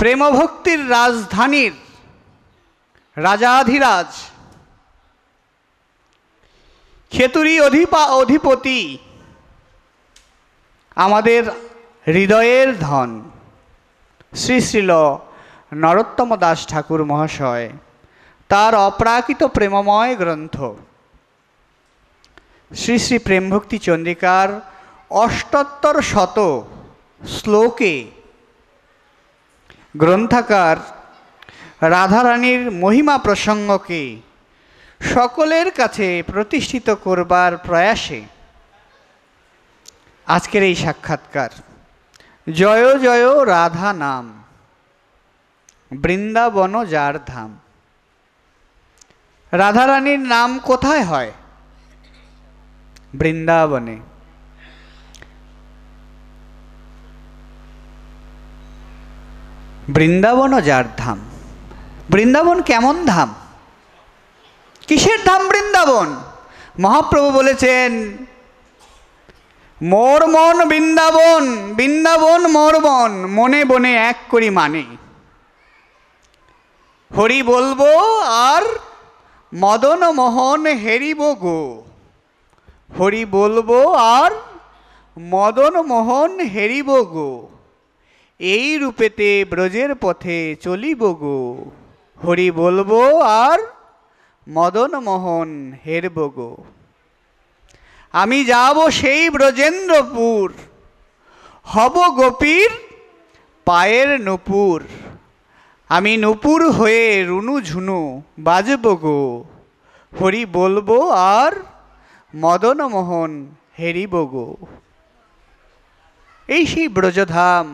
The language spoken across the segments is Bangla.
প্রেমভক্তির রাজধানীর রাজাধিরাজ, খেতুরি অধিপতি, আমাদের হৃদয়ের ধন শ্রী শ্রীল নরোত্তম দাস ঠাকুর মহাশয় তার অপ্রাকৃত প্রেমময় গ্রন্থ শ্রী শ্রী প্রেমভক্তি চন্দ্রিকার ৭৮ শ্লোকে গ্রন্থাকার রাধারানীর মহিমা প্রসঙ্গকে সকলের কাছে প্রতিষ্ঠিত করবার প্রয়াসে আজকের এই সাক্ষাৎকার। জয় জয় রাধা নাম, বৃন্দাবন যার ধাম। রাধারানীর নাম কোথায় হয়? বৃন্দাবনে। বৃন্দাবন যার ধাম। বৃন্দাবন কেমন ধাম? কিসের ধাম বৃন্দাবন? মহাপ্রভু বলেছেন, মোর মন বৃন্দাবন, বৃন্দাবন মোর মন, মনে বনে এক করি মানে। হরি বলবো আর মদন মোহন হেরিব গো। হরি বলবো আর মদন মোহন হেরিব গো, এই রূপেতে ব্রজের পথে চলিব গো। হরি বলবো আর মদন মোহন হেরব গো। আমি যাব সেই ব্রজেন্দ্রপুর, হব গোপীর পায়ের নূপুর। আমি নূপুর হয়ে রুনু ঝুনু বাজব গো। হরি বলবো আর মদন মোহন হেরিব গো। এই সেই ব্রজধাম,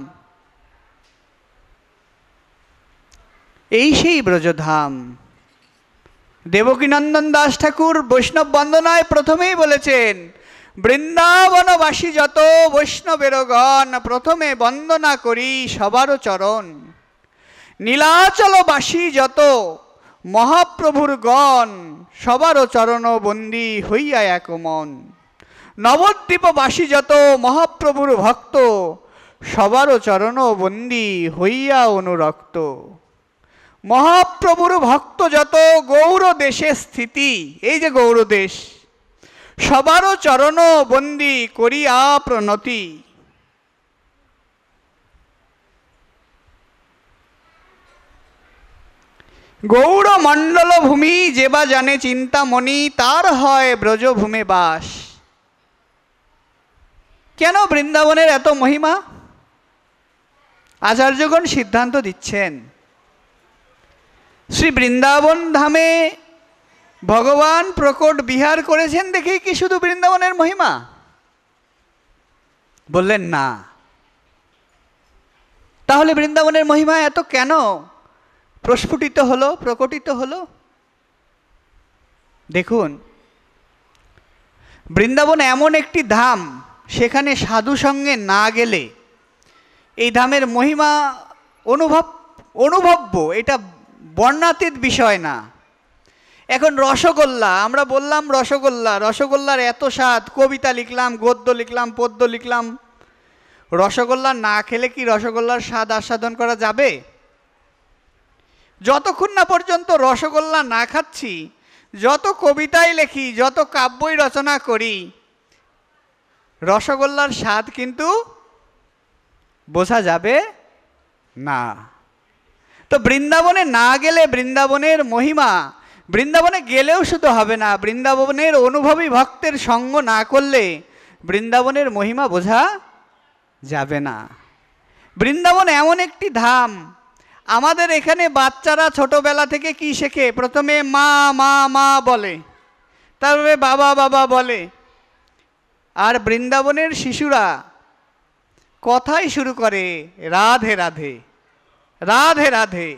এই সেই ব্রজধাম। দেবকীনন্দন দাস ঠাকুর বৈষ্ণব বন্দনায় প্রথমেই বলেছেন, বৃন্দাবনবাসী যত বৈষ্ণবের গণ, প্রথমে বন্দনা করি সবার চরণ। নীলাচলবাসী যত মহাপ্রভুর গণ, সবার চরণ বন্দী হইয়া এক মন। নবদ্বীপবাসী যত মহাপ্রভুর ভক্ত, সবার চরণ বন্দী হইয়া অনুরক্ত। মহাপ্রভুর ভক্ত যত গৌর দেশে স্থিতি, এই যে গৌর দেশ, সবার চরণ বন্দী করিয়া প্রণতি। গৌর মণ্ডল ভূমি যেবা জানে চিন্তামণি, তার হয় ব্রজভূমে বাস। কেন বৃন্দাবনের এত মহিমা? আচার্যগণ সিদ্ধান্ত দিচ্ছেন, শ্রী বৃন্দাবন ধামে ভগবান প্রকট বিহার করেছেন দেখেই কি শুধু বৃন্দাবনের মহিমা? বললেন না। তাহলে বৃন্দাবনের মহিমা এত কেন প্রস্ফুটিত হলো, প্রকটিত হলো? দেখুন, বৃন্দাবন এমন একটি ধাম, সেখানে সাধু সঙ্গে না গেলে এই ধামের মহিমা অনুভব্য, এটা বর্ণাতীত বিষয় না। এখন রসগোল্লা, আমরা বললাম রসগোল্লা, রসগোল্লার এত স্বাদ, কবিতা লিখলাম, গদ্য লিখলাম, পদ্য লিখলাম, রসগোল্লা না খেলে কি রসগোল্লার স্বাদ আস্বাদন করা যাবে? যতক্ষণ না পর্যন্ত রসগোল্লা না খাচ্ছি, যত কবিতাই লেখি, যত কাব্যই রচনা করি, রসগোল্লার স্বাদ কিন্তু বোঝা যাবে না। তো বৃন্দাবনে না গেলে বৃন্দাবনের মহিমা, বৃন্দাবনে গেলেও শুধু হবে না, বৃন্দাবনের অনুভবী ভক্তের সঙ্গ না করলে বৃন্দাবনের মহিমা বোঝা যাবে না। বৃন্দাবন এমন একটি ধাম, আমাদের এখানে বাচ্চারা ছোটবেলা থেকে কি শেখে? প্রথমে মা মা মা বলে, তারপরে বাবা বাবা বলে। আর বৃন্দাবনের শিশুরা কথাই শুরু করে রাধে রাধে, রাধে রাধে,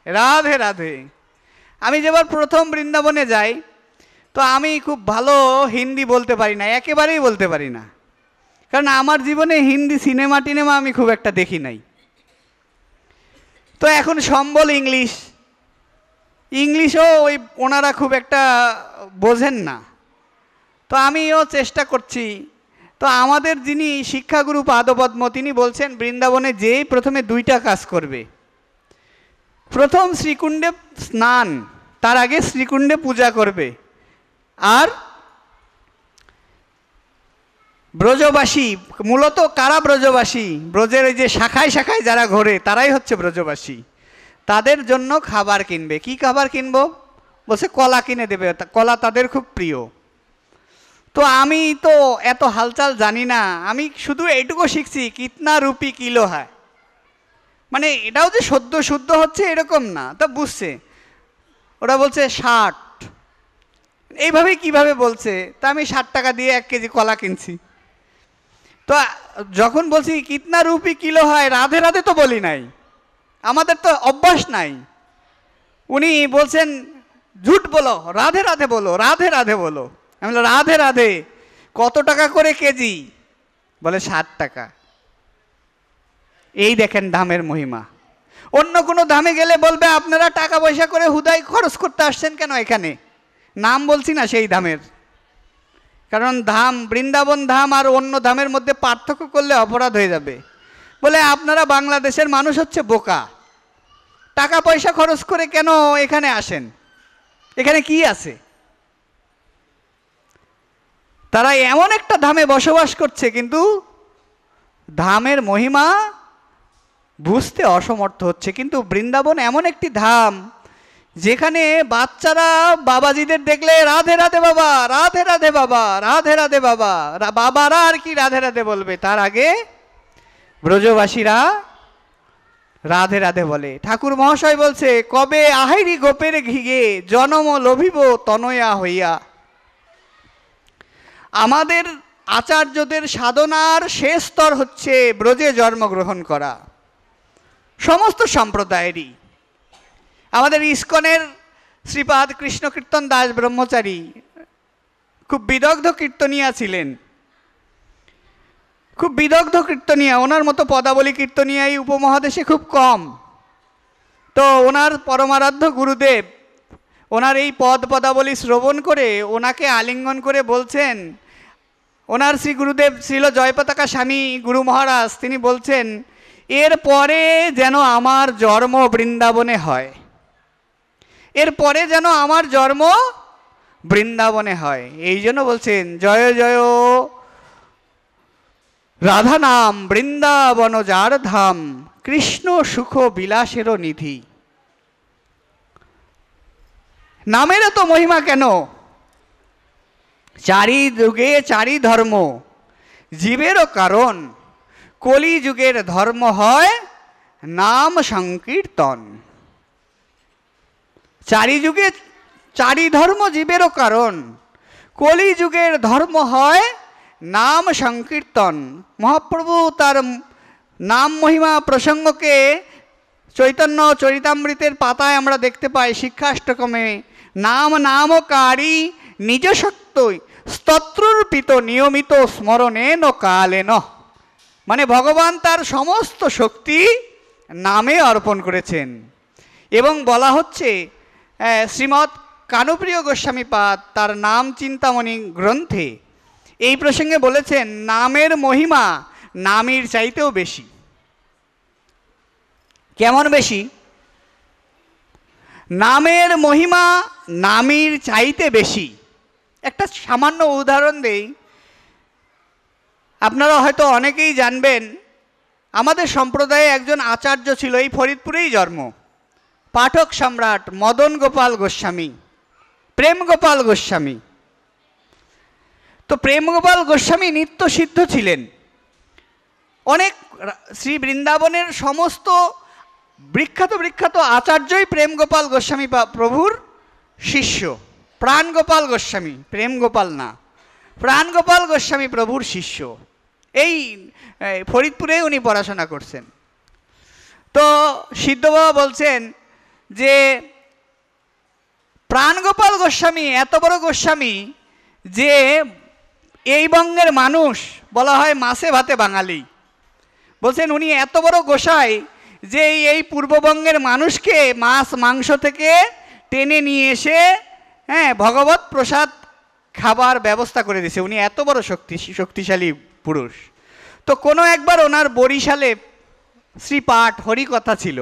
রাধে রাধে। আমি যেবার প্রথম বৃন্দাবনে যাই, তো আমি খুব ভালো হিন্দি বলতে পারি না, একেবারেই বলতে পারি না, কারণ আমার জীবনে হিন্দি সিনেমা টিনেমা আমি খুব একটা দেখি নাই। তো এখন সম্বল ইংলিশ, ইংলিশও ওই ওনারা খুব একটা বোঝেন না। তো আমিও চেষ্টা করছি। তো আমাদের যিনি শিক্ষাগুরু পাদপদ্ম, তিনি বলছেন বৃন্দাবনে যেই প্রথমে 2টা কাজ করবে। প্রথম শ্রীকুণ্ডে স্নান, তার আগে শ্রীকুণ্ডে পূজা করবে। আর ব্রজবাসী, মূলত কারা ব্রজবাসী? ব্রজের এই যে শাখায় শাখায় যারা ঘোরে তারাই হচ্ছে ব্রজবাসী। তাদের জন্য খাবার কিনবে। কি খাবার কিনবো? বলছে কলা কিনে দেবে, কলা তাদের খুব প্রিয়। তো আমি তো এত হালচাল জানি না, আমি শুধু এইটুকু শিখছি কিতনা রুপি কিলো হয়, মানে এটাও যে সদ্য শুদ্ধ হচ্ছে এরকম না, তা বুঝছে। ওরা বলছে 60, এইভাবে কিভাবে বলছে, তা আমি 60 টাকা দিয়ে 1 কেজি কলা কিনছি। তো যখন বলছি কিতনা রুপি কিলো হয়, রাধে রাধে তো বলি নাই, আমাদের তো অভ্যাস নাই। উনি বলছেন ঝুট বলো, রাধে রাধে বলো, রাধে রাধে বলো। আমি বললাম রাধে রাধে, কত টাকা করে কেজি? বলে 60 টাকা। এই দেখেন ধামের মহিমা। অন্য কোনো ধামে গেলে বলবে আপনারা টাকা পয়সা করে হুদাই খরচ করতে আসছেন কেন এখানে? নাম বলছি না সেই ধামের, কারণ ধাম, বৃন্দাবন ধাম আর অন্য ধামের মধ্যে পার্থক্য করলে অপরাধ হয়ে যাবে। বলে আপনারা বাংলাদেশের মানুষ হচ্ছে বোকা, টাকা পয়সা খরচ করে কেন এখানে আসেন? এখানে কি আছে? তারা এমন একটা ধামে বসবাস করছে কিন্তু ধামের মহিমা বুঝতে অসমর্থ হচ্ছে। কিন্তু বৃন্দাবন এমন একটি ধাম যেখানে বাচ্চারা বাবাজিদের দেখলে রাধে রাধে বাবা, রাধে রাধে বাবা, রাধে রাধে বাবা, বাবারা আর কি রাধে রাধে বলবে, তার আগে ব্রজবাসীরা রাধে রাধে বলে। ঠাকুর মহাশয় বলছে কবে আহাইরি গোপের ঘিগে জনম লোভিব তনয়া হইয়া। আমাদের আচার্যদের সাধনার শেষ স্তর হচ্ছে ব্রজে জন্মগ্রহণ করা, সমস্ত সম্প্রদায়েরই। আমাদের ইস্কনের শ্রীপাদ কৃষ্ণ কীর্তন দাস ব্রহ্মচারী খুব বিদগ্ধ কীর্তনিয়া ছিলেন, খুব বিদগ্ধ কীর্তনিয়া। ওনার মতো পদাবলী কীর্তনিয়া এই উপমহাদেশে খুব কম। তো ওনার পরমারাধ্য গুরুদেব ওনার এই পদাবলী শ্রবণ করে ওনাকে আলিঙ্গন করে বলছেন, ওনার শ্রী গুরুদেব শ্রীল জয়পতাকা স্বামী গুরু মহারাজ, তিনি বলছেন এর পরে যেন আমার জন্ম বৃন্দাবনে হয়, এর পরে যেন আমার জন্ম বৃন্দাবনে হয়। এই জন্য বলছেন জয় জয় রাধা নাম বৃন্দাবন যার ধাম, কৃষ্ণ সুখ বিলাসেরও নিধি। নামের এত মহিমা কেন? চারি যুগে চারি ধর্ম, জীবেরও কারণ, কলি যুগের ধর্ম হয় নাম সংকীর্তন। চারি যুগে চারি ধর্ম জীবেরও কারণ, কলি যুগের ধর্ম হয় নাম সংকীর্তন। মহাপ্রভু তার নাম মহিমা প্রসঙ্গকে চৈতন্য চরিতামৃতের পাতায় আমরা দেখতে পাই শিক্ষাষ্টকমে, নাম নামকারী নিজ শক্তই স্তোত্রর্পিত নিয়মিত স্মরণেন কালেন। মানে ভগবান তার সমস্ত শক্তি নামে অর্পণ করেছেন। এবং বলা হচ্ছে শ্রীমৎ কানুপ্রিয় গোস্বামীপাদ তার নাম চিন্তামণি গ্রন্থে এই প্রসঙ্গে বলেছেন নামের মহিমা নামীর চাইতেও বেশি। কেমন বেশি? নামের মহিমা নামীর চাইতে বেশি। একটা সামান্য উদাহরণ দেই, আপনারা হয়তো অনেকেই জানবেন আমাদের সম্প্রদায়ে একজন আচার্য ছিল, এই ফরিদপুরেই জন্ম, পাঠক সম্রাট মদন গোপাল গোস্বামী, প্রেম গোপাল গোস্বামী। তো প্রেম গোপাল গোস্বামী নিত্য সিদ্ধ ছিলেন। অনেক শ্রী বৃন্দাবনের সমস্ত বিখ্যাত বিখ্যাত আচার্যই প্রেম গোপাল গোস্বামী প্রভুর শিষ্য। প্রাণ গোপাল গোস্বামী, প্রেম গোপাল না, প্রাণ গোপাল গোস্বামী প্রভুর শিষ্য। এই ফরিদপুরে উনি পড়াশোনা করছেন। তো সিদ্ধ বাবা বলছেন যে প্রাণ গোপাল গোস্বামী এত বড় গোস্বামী যে এই বঙ্গের মানুষ বলা হয় মাছে ভাতে বাঙালি। বলছেন উনি এত বড় গোসাই যে এই পূর্ববঙ্গের মানুষকে মাছ মাংস থেকে টেনে নিয়ে এসে ভগবত প্রসাদ খাবার ব্যবস্থা করে দিয়েছে। উনি এত বড় শক্তিশালী পুরুষ। তো কোনো একবার ওনার বরিশালে শ্রীপাঠ হরিকথা ছিল।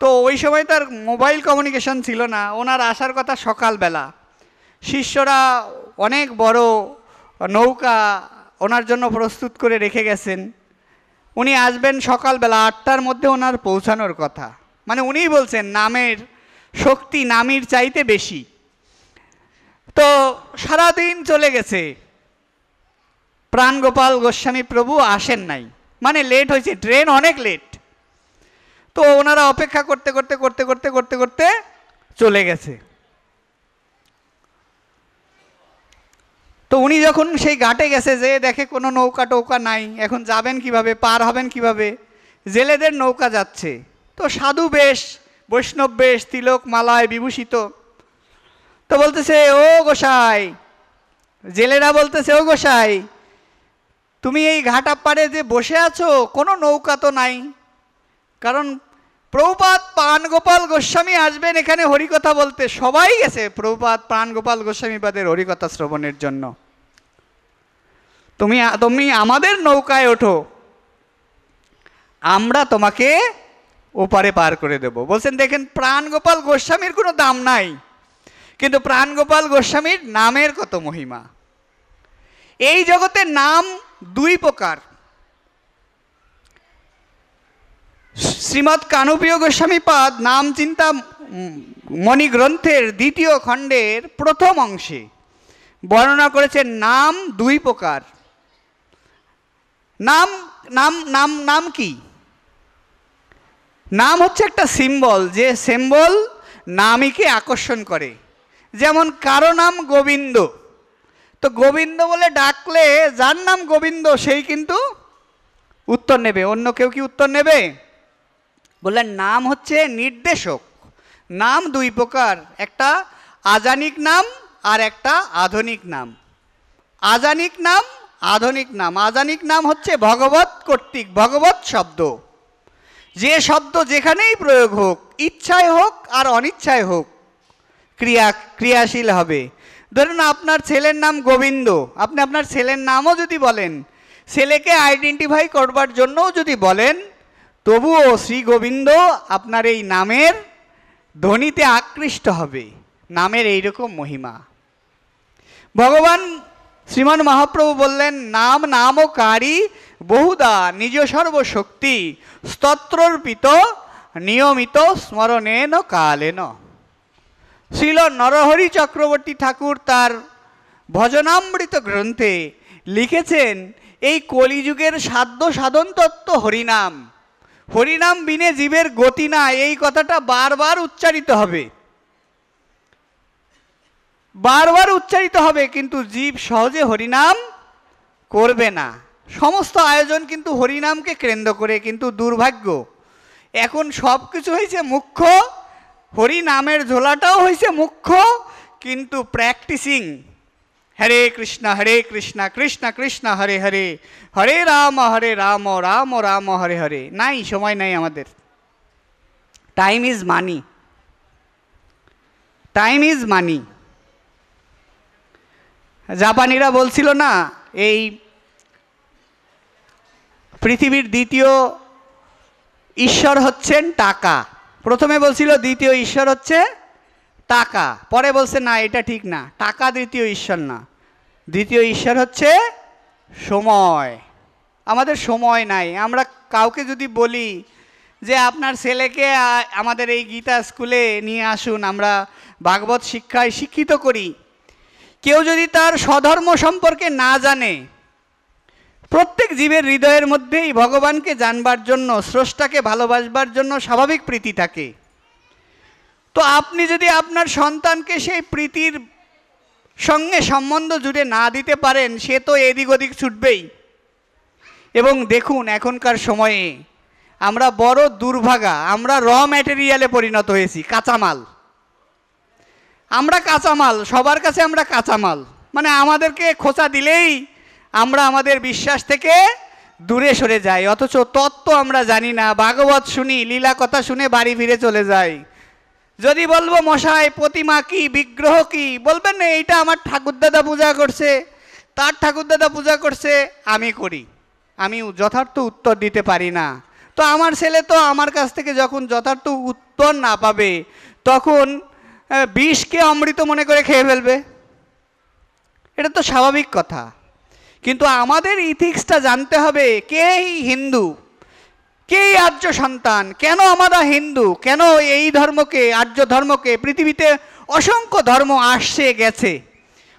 তো ওই সময় তার মোবাইল কমিউনিকেশন ছিল না, ওনার আসার কথা সকালবেলা। শিষ্যরা অনেক বড় নৌকা ওনার জন্য প্রস্তুত করে রেখে গেছেন, উনি আসবেন সকালবেলা 8টার মধ্যে ওনার পৌঁছানোর কথা। মানে উনিই বলছেন নামের শক্তি নামের চাইতে বেশি। তো সারাদিন চলে গেছে, প্রাণগোপাল গোস্বামী প্রভু আসেন নাই, মানে লেট হয়েছে, ট্রেন অনেক লেট। তো ওনারা অপেক্ষা করতে করতে করতে করতে করতে করতে চলে গেছে। তো উনি যখন সেই ঘাটে গেছে, যে দেখে কোনো নৌকা টৌকা নাই, এখন যাবেন কিভাবে, পার হবেন কিভাবে, জেলেদের নৌকা যাচ্ছে। তো সাধু বেশ, বৈষ্ণব বেশ, তিলক মালায় বিভূষিত। তো বলতেছে, ও গোসাই, জেলেরা বলতেছে, ও গোসাই, তুমি এই ঘাট পাড়ে যে বসে আছো, কোনো নৌকা তো নাই, কারণ প্রভুপাদ প্রাণগোপাল গোস্বামী আসবেন এখানে হরিকথা বলতে। সবাই গেছে প্রভুপাদ প্রাণগোপাল গোস্বামীপাদের হরিকথা শ্রবণের জন্য, তুমি আমাদের নৌকায় ওঠো, আমরা তোমাকে ওপারে পার করে দেব। বলছেন দেখেন, প্রাণগোপাল গোস্বামীর কোনো দাম নাই, কিন্তু প্রাণগোপাল গোস্বামীর নামের কত মহিমা। এই জগতে নাম দুই প্রকার। শ্রীমৎ কানুপ্রিয় গোস্বামীপাদ নাম চিন্তা মণিগ্রন্থের 2য় খণ্ডের প্রথম অংশে বর্ণনা করেছেন নাম দুই প্রকার। নাম নাম নাম নাম কি? নাম হচ্ছে একটা সিম্বল, যে সিম্বল নামীকে আকর্ষণ করে। যেমন কারো নাম গোবিন্দ, তো গোবিন্দ বলে ডাকলে যার নাম গোবিন্দ সেই কিন্তু উত্তর নেবে, অন্য কেউ কি উত্তর নেবে? বললেন নাম হচ্ছে নির্দেশক। নাম দুই প্রকার, একটা আজানিক নাম আর একটা আধুনিক নাম। আজানিক নাম, আধুনিক নাম। আজানিক নাম হচ্ছে ভগবত কর্তৃক, ভগবত শব্দ, যে শব্দ যেখানেই প্রয়োগ হোক, ইচ্ছায় হোক আর অনিচ্ছায় হোক, ক্রিয়াশীল হবে। ধরুন আপনার ছেলের নাম গোবিন্দ, আপনি আপনার ছেলের নামও যদি বলেন, ছেলেকে আইডেন্টিফাই করবার জন্যও যদি বলেন, তবুও শ্রী গোবিন্দ আপনার এই নামের ধ্বনিতে আকৃষ্ট হবে। নামের এইরকম মহিমা। ভগবান শ্রীমান মহাপ্রভু বললেন, নাম নামকারী বহুদা নিজ সর্বশক্তি স্তোত্রর্পিত নিয়মিত স্মরণেন কালেন। শ্রীল নরহরি চক্রবর্তী ঠাকুর তার ভজনামৃত গ্রন্থে লিখেছেন, এই কলিযুগের সাধ্য সাধন তত্ত্ব হরিনাম। হরিনাম বিনে জীবের গতি না, এই কথাটা বারবার উচ্চারিত হবে, বারবার উচ্চারিত হবে, কিন্তু জীব সহজে হরিনাম করবে না। সমস্ত আয়োজন কিন্তু হরিনামকে কেন্দ্র করে, কিন্তু দুর্ভাগ্য এখন সব কিছু হয়েছে মুখ্য, হরিনামের ঝোলাটাও হয়েছে মুখ্য, কিন্তু প্র্যাকটিসিং হরে কৃষ্ণ কৃষ্ণ কৃষ্ণ হরে হরে, হরে রাম রাম রাম হরে হরে নাই, সময় নাই আমাদের। Time is money, time is money. জাপানিরা বলছিল না, এই পৃথিবীর দ্বিতীয় ঈশ্বর হচ্ছেন টাকা। প্রথমে বলছিল দ্বিতীয় ঈশ্বর হচ্ছে টাকা, পরে বলছে না এটা ঠিক না, টাকা দ্বিতীয় ঈশ্বর না, দ্বিতীয় ঈশ্বর হচ্ছে সময়। আমাদের সময় নাই। আমরা কাউকে যদি বলি যে আপনার ছেলেকে আমাদের এই গীতা স্কুলে নিয়ে আসুন, আমরা ভাগবত শিক্ষায় শিক্ষিত করি, কেউ যদি তার স্বধর্ম সম্পর্কে না জানে, প্রত্যেক জীবের হৃদয়ের মধ্যেই ভগবানকে জানবার জন্য, স্রষ্টাকে ভালোবাসবার জন্য স্বাভাবিক প্রীতি থাকে। তো আপনি যদি আপনার সন্তানকে সেই প্রীতির সঙ্গে সম্বন্ধ জুড়ে না দিতে পারেন, সে তো এদিক ওদিক ছুটবেই। এবং দেখুন এখনকার সময়ে আমরা বড় দুর্ভাগা, আমরা র ম্যাটেরিয়ালে পরিণত হয়েছি, কাঁচামাল। আমরা কাঁচামাল, সবার কাছে আমরা কাঁচামাল, মানে আমাদেরকে খোঁচা দিলেই আমরা আমাদের বিশ্বাস থেকে দূরে সরে যাই, অথচ তত্ত্ব আমরা জানি না। ভাগবত শুনি, লীলা কথা শুনে বাড়ি ফিরে চলে যাই। যদি বলবো মশাই প্রতিমা কি, বিগ্রহ কি, বলবেন না এইটা আমার ঠাকুরদাদা পূজা করছে, তার ঠাকুরদাদা পূজা করছে, আমি করি। আমি যথার্থ উত্তর দিতে পারি না। তো আমার ছেলে তো আমার কাছ থেকে যখন যথার্থ উত্তর না পাবে তখন বিষকে অমৃত মনে করে খেয়ে ফেলবে, এটা তো স্বাভাবিক কথা। কিন্তু আমাদের ইথিক্সটা জানতে হবে, কে হিন্দু, কে আর্য সন্তান, কেন আমরা হিন্দু, কেন এই ধর্মকে, আর্য ধর্মকে, পৃথিবীতে অসংখ্য ধর্ম আসছে গেছে,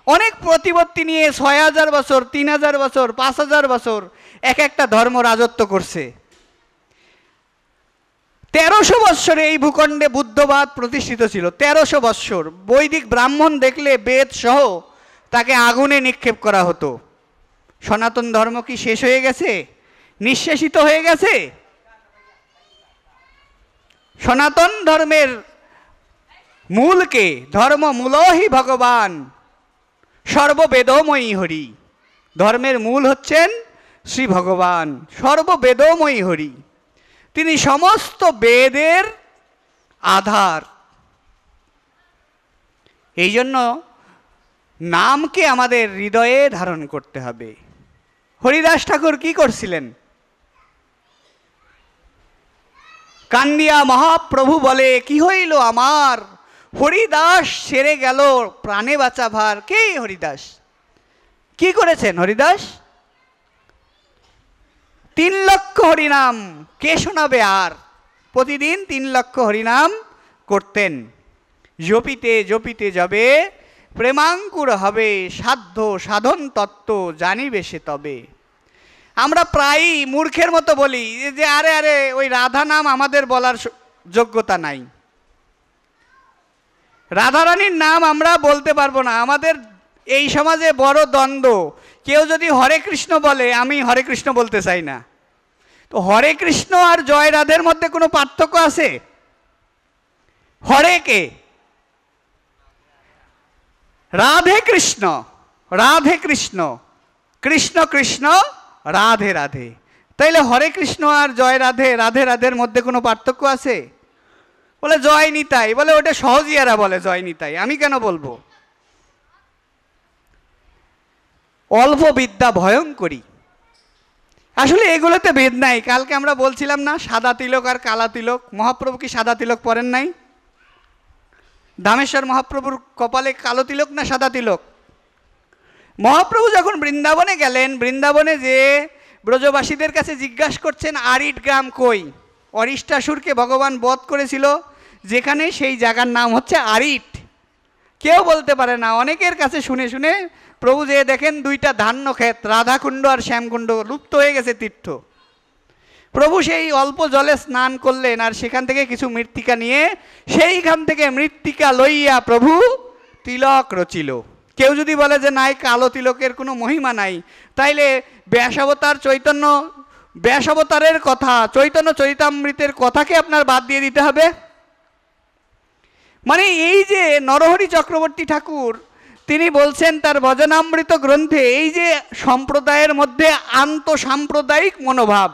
অনেক প্রতিপত্তি নিয়ে ৬,০০০ বছর, ৩,০০০ বছর, ৫,০০০ বছর এক একটা ধর্ম রাজত্ব করছে। ১৩০০ বৎসরে এই ভূখণ্ডে বুদ্ধবাদ প্রতিষ্ঠিত ছিল। ১৩০০ বৎসর। বৈদিক ব্রাহ্মণ দেখলে বেদ সহ তাকে আগুনে নিক্ষেপ করা হতো। সনাতন ধর্ম কি শেষ হয়ে গেছে, নিঃশেষিত হয়ে গেছে? সনাতন ধর্মের মূলকে, ধর্ম মূলহি ভগবান সর্ববেদময়ী হরি। ধর্মের মূল হচ্ছেন শ্রী ভগবান, সর্ববেদময়ী হরি। তিনি সমস্ত বেদের আধার। এই জন্য নামকে আমাদের হৃদয়ে ধারণ করতে হবে। হরিদাস ঠাকুর কি করছিলেন? কান্দিয়া মহাপ্রভু বলে, কি হইল আমার, হরিদাস সেরে গেল প্রাণে বাঁচা ভার। কে হরিদাস? কি করেছেন হরিদাস? ৩ লক্ষ হরিনাম। কে শোনাবে আর? প্রতিদিন ৩ লক্ষ হরিনাম করতেন। জপিতে জপিতে যাবে প্রেমাঙ্কুর হবে, সাধ্য সাধন তত্ত্ব জানিবে সে তবে। আমরা প্রায়ই মূর্খের মতো বলি যে আরে আরে ওই রাধা নাম আমাদের বলার যোগ্যতা নাই, রাধারানীর নাম আমরা বলতে পারবো না। আমাদের এই সমাজে বড় দ্বন্দ্ব। কেউ যদি হরে কৃষ্ণ বলে, আমি হরে কৃষ্ণ বলতে চাই না। তো হরে কৃষ্ণ আর জয় রাধের মধ্যে কোনো পার্থক্য আছে? হরে কে? রাধে কৃষ্ণ, রাধে কৃষ্ণ, কৃষ্ণ কৃষ্ণ, রাধে রাধে। তাইলে হরে কৃষ্ণ আর জয় রাধে, রাধে রাধের মধ্যে কোনো পার্থক্য আছে? বলে জয় নিতাই, বলে ওটা সহজিয়ারা বলে জয় নিতাই, আমি কেন বলবো? অল্প বিদ্যা ভয়ঙ্করী। আসলে এগুলোতে ভেদ নাই। কালকে আমরা বলছিলাম না সাদা তিলক আর কালা তিলক। মহাপ্রভু কি সাদা তিলক পরেন নাই? ধামেশ্বর মহাপ্রভুর কপালে কালো তিলক না সাদা তিলক? মহাপ্রভু যখন বৃন্দাবনে গেলেন, বৃন্দাবনে যে ব্রজবাসীদের কাছে জিজ্ঞাসা করছেন আরিট গ্রাম কই? অরিষ্টাসুরকে ভগবান বধ করেছিল যেখানে, সেই জায়গার নাম হচ্ছে আরিট। কেউ বলতে পারে না। অনেকের কাছে শুনে শুনে প্রভু যে দেখেন 2টা ধান্য ক্ষেত, রাধাকুণ্ড আর শ্যামকুণ্ড, লুপ্ত হয়ে গেছে তীর্থ। প্রভু সেই অল্প জলে স্নান করলেন আর সেখান থেকে কিছু মৃত্তিকা নিয়ে, সেইখান থেকে মৃত্তিকা লইয়া প্রভু তিলক রচিল। কেউ যদি বলে যে নাই, কালো তিলকের কোনো মহিমা নাই, তাইলে ব্যাসাবতার চৈতন্য, ব্যাসাবতারের কথা, চৈতন্য চরিতামৃতের কথাকে আপনার বাদ দিয়ে দিতে হবে। মানে এই যে নরহরি চক্রবর্তী ঠাকুর, তিনি বলছেন তার ভজনামৃত গ্রন্থে, এই যে সম্প্রদায়ের মধ্যে আন্তঃসাম্প্রদায়িক মনোভাব,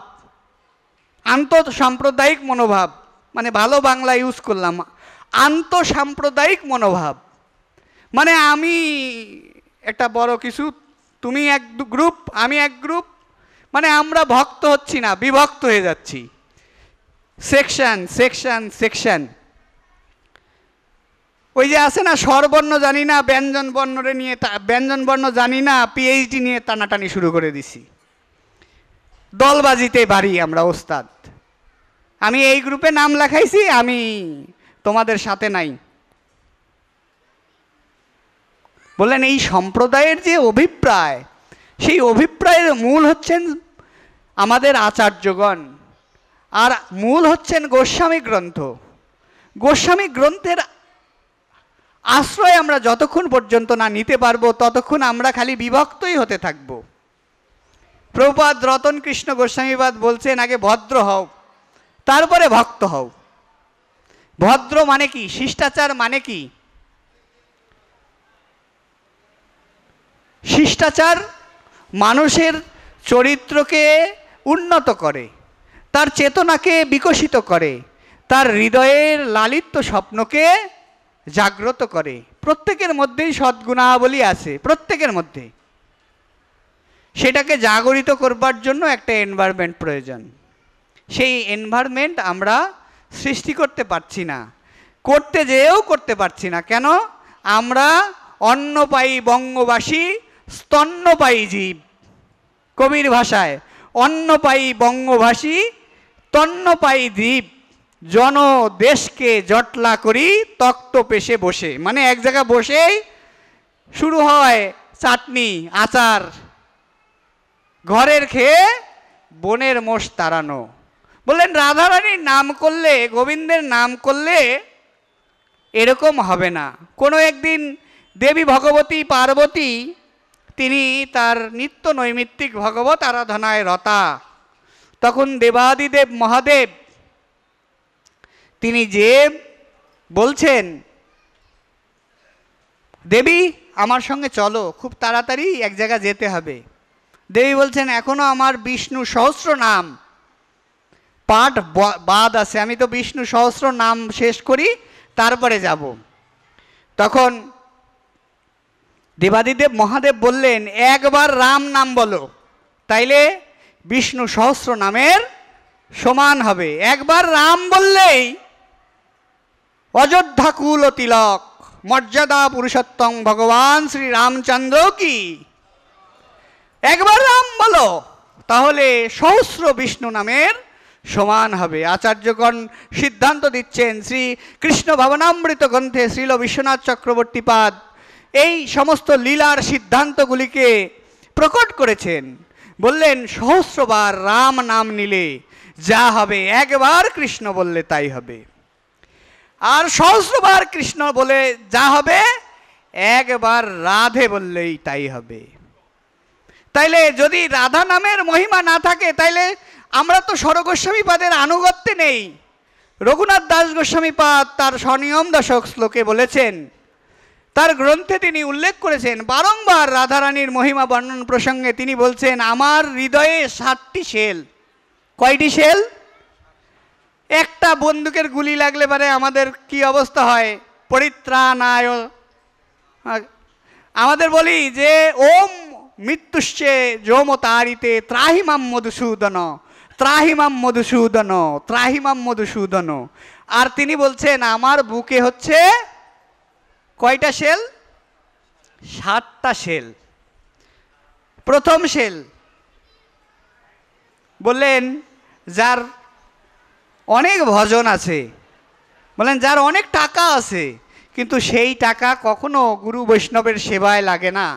আন্তঃসাম্প্রদায়িক মনোভাব, মানে ভালো বাংলা ইউজ করলাম, আন্তঃসাম্প্রদায়িক মনোভাব। মানে আমি একটা বড় কিছু, তুমি এক গ্রুপ, আমি এক গ্রুপ, মানে আমরা ভক্ত হচ্ছি না, বিভক্ত হয়ে যাচ্ছি। Section section section. ওই যে আছে না, স্বরবর্ণ জানি না, ব্যঞ্জন বর্ণরে নিয়ে, ব্যঞ্জন বর্ণ জানি না, পিএইচডি নিয়ে টানাটানি শুরু করে দিছি। দলবাজিতে বাড়ি আমরা ওস্তাদ। আমি এই গ্রুপে নাম লেখাইছি, আমি তোমাদের সাথে নাই। বললেন এই সম্প্রদায়ের যে অভিপ্রায়, সেই অভিপ্রায়ের মূল হচ্ছেন আমাদের আচার্যগণ, আর মূল হচ্ছেন গোস্বামী গ্রন্থ। গোস্বামী গ্রন্থের আশ্রয় আমরা যতক্ষণ পর্যন্ত না নিতে পারবো, ততক্ষণ আমরা খালি বিভক্তই হতে থাকব। প্রভুপাদ রতন কৃষ্ণ গোস্বামীবাদ বলছেন আগে ভদ্র হও, তারপরে ভক্ত হও। ভদ্র মানে কি? শিষ্টাচার মানে কি? শিষ্টাচার মানুষের চরিত্রকে উন্নত করে, তার চেতনাকে বিকশিত করে, তার হৃদয়ের লালিত্য স্বপ্নকে জাগ্রত করে। প্রত্যেকের মধ্যেই সদ্গুণাবলী আছে, প্রত্যেকের মধ্যে। সেটাকে জাগরিত করবার জন্য একটা এনভায়রনমেন্ট প্রয়োজন। সেই এনভায়রনমেন্ট আমরা সৃষ্টি করতে পারছি না, করতে যেয়েও করতে পারছি না। কেন? আমরা অন্নপায়ী বঙ্গবাসী স্তন্যপায়ী জীব। কবির ভাষায় অন্নপায়ী বঙ্গভাষী তন্নপায়ী দ্বীপ, জন দেশকে জটলা করি তক্ত পেশে বসে। মানে এক জায়গায় বসেই শুরু হয় চাটনি আচার, ঘরের খেয়ে বনের মোষ তাড়ানো। বললেন রাধারানীর নাম করলে, গোবিন্দের নাম করলে এরকম হবে না। কোনো একদিন দেবী ভগবতী পার্বতী তিনি তার নিত্য নৈমিত্তিক ভগবত আরাধনায় রতা। তখন দেবাদিদেব মহাদেব তিনি যে বলছেন, দেবী আমার সঙ্গে চলো, খুব তাড়াতাড়ি এক জায়গায় যেতে হবে। দেবী বলছেন এখনো আমার বিষ্ণু সহস্র নাম পাঠ বাদ আছে, আমি তো বিষ্ণু সহস্র নাম শেষ করি তারপরে যাব। তখন দেবাদিদেব মহাদেব বললেন একবার রাম নাম বলো, তাইলে বিষ্ণু সহস্র নামের সমান হবে। একবার রাম বললেই অযোধ্যা কুল তিলক মর্যাদা পুরুষোত্তম ভগবান শ্রী রামচন্দ্র কি। একবার রাম বলো, তাহলে সহস্র বিষ্ণু নামের সমান হবে। আচার্যগণ সিদ্ধান্ত দিচ্ছেন, শ্রী কৃষ্ণ ভাবনামৃত গ্রন্থে শ্রীল বিশ্বনাথ চক্রবর্তীপাদ এই সমস্ত লীলার সিদ্ধান্তগুলিকে প্রকট করেছেন। বললেন সহস্রবার রাম নাম নিলে যা হবে, একবার কৃষ্ণ বললে তাই হবে। আর সহস্রবার কৃষ্ণ বলে যা হবে, একবার রাধে বললেই তাই হবে। তাইলে যদি রাধা নামের মহিমা না থাকে, তাইলে আমরা তো স্বরগোস্বামী পাদের আনুগত্যে নেই। রঘুনাথ দাস গোস্বামী পাদ তার স্বনিয়ম দশক শ্লোকে বলেছেন, তার গ্রন্থে তিনি উল্লেখ করেছেন বারংবার রাধারানীর মহিমা বর্ণন প্রসঙ্গে তিনি বলছেন, আমার হৃদয়ে 7টি শেল। কয়টি শেল? একটা বন্দুকের গুলি লাগলে পারে আমাদের কি অবস্থা হয়, পরিত্রাণায় আমাদের বলি যে ওম মৃত্যুশ্চে যৌমতারিতে ত্রাহিমাম মধুসূদন, ত্রাহিমাম মধুসূদন, ত্রাহিমাম মধুসূদন। আর তিনি বলছেন আমার বুকে হচ্ছে কয়টা শেল? 7টা শেল। প্রথম শেল বললেন যার অনেক ভজন আছে, বলেন যার অনেক টাকা আছে, কিন্তু সেই টাকা কখনো গুরু বৈষ্ণবের সেবায় লাগে না,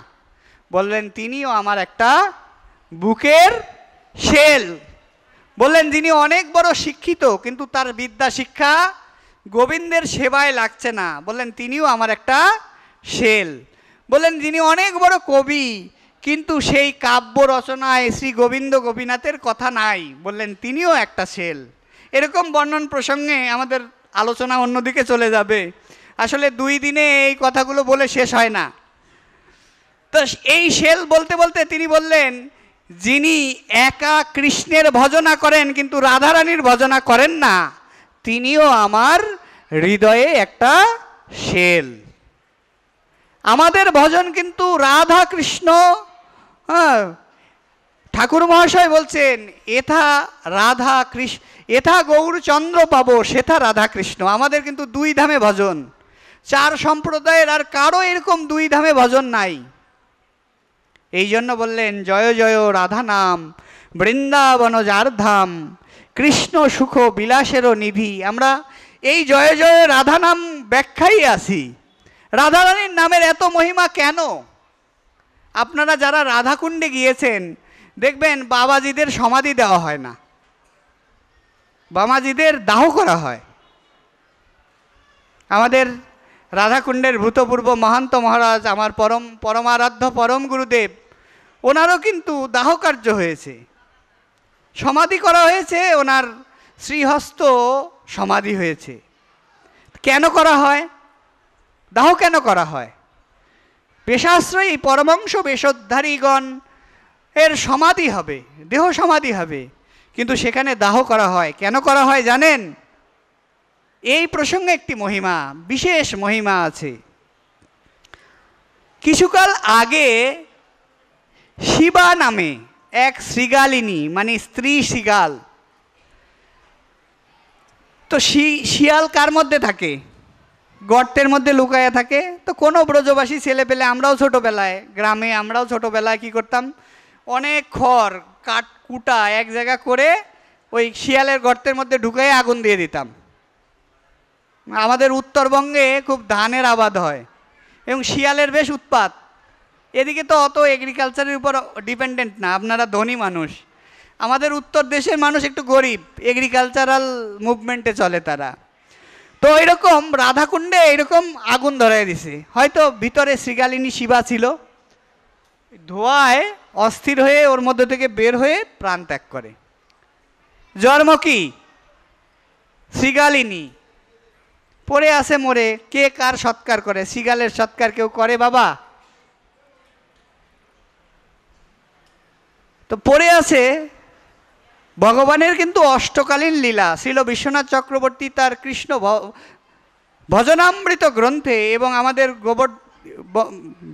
বললেন তিনিও আমার একটা বুকের শেল। বললেন যিনি অনেক বড় শিক্ষিত কিন্তু তার বিদ্যা শিক্ষা গোবিন্দের সেবায় লাগছে না, বললেন তিনিও আমার একটা শেল। বললেন যিনি অনেক বড় কবি কিন্তু সেই কাব্য রচনায় শ্রী গোবিন্দ গোপীনাথের কথা নাই, বললেন তিনিও একটা শেল। এরকম বর্ণন প্রসঙ্গে আমাদের আলোচনা অন্যদিকে চলে যাবে, আসলে 2 দিনে এই কথাগুলো বলে শেষ হয় না। তো এই শেল বলতে বলতে তিনি বললেন যিনি একা কৃষ্ণের ভজনা করেন কিন্তু রাধারানীর ভজনা করেন না, তিনিও আমার হৃদয়ে একটা শেল। আমাদের ভজন কিন্তু রাধা কৃষ্ণ। ঠাকুর মহাশয় বলছেন এথা রাধা কৃষ্ণ, এথা গৌরচন্দ্র পাবো সেথা রাধা কৃষ্ণ। আমাদের কিন্তু 2 ধামে ভজন, 4 সম্প্রদায়ের আর কারো এরকম 2 ধামে ভজন নাই। এই জন্য বললেন জয় জয় রাধা নাম বৃন্দাবন যার ধাম, কৃষ্ণ সুখ বিলাসেরও নিধি। আমরা এই জয় জয় রাধা নাম ব্যাখ্যাই আছি। রাধারানীর নামের এত মহিমা কেন? আপনারা যারা রাধাকুণ্ডে গিয়েছেন দেখবেন বাবাজিদের সমাধি দেওয়া হয় না, বাবাজিদের দাহ করা হয়। আমাদের রাধাকুণ্ডের ভূতপূর্ব মহান্ত মহারাজ আমার পরমারাধ্য পরম গুরুদেব, ওনারও কিন্তু দাহ কার্য হয়েছে, সমাধি করা হয়েছে, ওনার শ্রীহস্ত সমাধি হয়েছে। কেন করা হয়? দাহ কেন করা হয়? পেশাশ্রয়ী পরমাংশ বেশোদ্ধারীগণ এর সমাধি হবে, দেহ সমাধি হবে, কিন্তু সেখানে দাহ করা হয়। কেন করা হয় জানেন? এই প্রসঙ্গে একটি মহিমা, বিশেষ মহিমা আছে। কিছুকাল আগে শিবা নামে এক শৃগালিনী, মানে স্ত্রী শৃগাল, তো শিয়াল কার মধ্যে থাকে? গর্তের মধ্যে লুকায়া থাকে। তো কোনো ব্রজবাসী ছেলে পেলে, আমরাও ছোটোবেলায় গ্রামে, আমরাও ছোটোবেলায় কী করতাম, অনেক খড় কাঠ কুটা এক জায়গা করে ওই শিয়ালের গর্তের মধ্যে ঢুকাই আগুন দিয়ে দিতাম। আমাদের উত্তরবঙ্গে খুব ধানের আবাদ হয় এবং শিয়ালের বেশ উৎপাত। এদিকে তো অত এগ্রিকালচারের উপর ডিপেন্ডেন্ট না, আপনারা ধনী মানুষ। আমাদের উত্তর দেশের মানুষ একটু গরিব, এগ্রিকালচারাল মুভমেন্টে চলে তারা। তো এরকম রাধাকুণ্ডে এরকম আগুন ধরাই দিছে। হয়তো ভিতরে শ্রীগালিনী শিবা ছিল, ধোঁয়ায় অস্থির হয়ে ওর মধ্যে থেকে বের হয়ে প্রাণ ত্যাগ করে। জন্ম কি? শ্রীগালিনী। পড়ে আছে মরে। কে কার সৎকার করে? শ্রীগালের সৎকার কেউ করে বাবা? তো পড়ে আছে। ভগবানের কিন্তু অষ্টকালীন লীলা ছিল। বিশ্বনাথ চক্রবর্তী তার কৃষ্ণ ভজনামৃত গ্রন্থে এবং আমাদের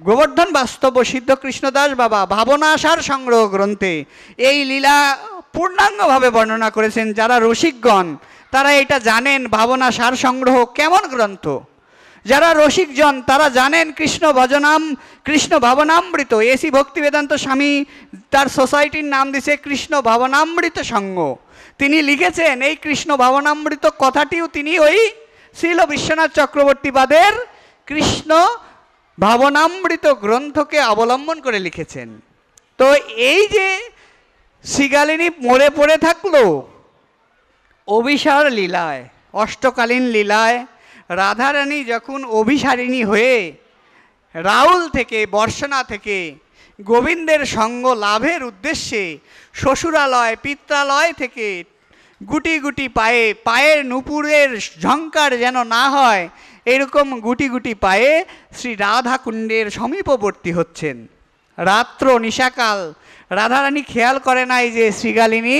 গোবর্ধন বাস্তব সিদ্ধ কৃষ্ণদাস বাবা ভাবনাসার সংগ্রহ গ্রন্থে এই লীলা পূর্ণাঙ্গভাবে বর্ণনা করেছেন। যারা রসিকগণ তারা এটা জানেন ভাবনাসার সংগ্রহ কেমন গ্রন্থ। যারা রসিকজন তারা জানেন কৃষ্ণ ভাবনামৃত। এসি ভক্তিবেদান্ত স্বামী তার সোসাইটির নাম দিছে কৃষ্ণ ভাবনামৃত সংঘ। তিনি লিখেছেন এই কৃষ্ণ ভাবনামৃত কথাটিও তিনি ওই শ্রীল বিশ্বনাথ চক্রবর্তীবাদের কৃষ্ণ ভাবনামৃত গ্রন্থকে অবলম্বন করে লিখেছেন। তো এই যে শ্রীগালিনী মরে পড়ে থাকলো অভিসার লীলায়, অষ্টকালীন লীলায় রাধারানী যখন অভিসারিণী হয়ে রাউল থেকে, বর্ষনা থেকে গোবিন্দের সঙ্গ লাভের উদ্দেশ্যে শ্বশুরালয় পিত্রালয় থেকে গুটি গুটি পায়ে, পায়ের নুপুরের ঝঙ্কার যেন না হয় এরকম গুটি গুটি পায়ে শ্রী রাধাকুণ্ডের সমীপবর্তী হচ্ছেন। রাত্র নিশাকাল রাধারানী খেয়াল করে নাই যে শ্রীগালিনী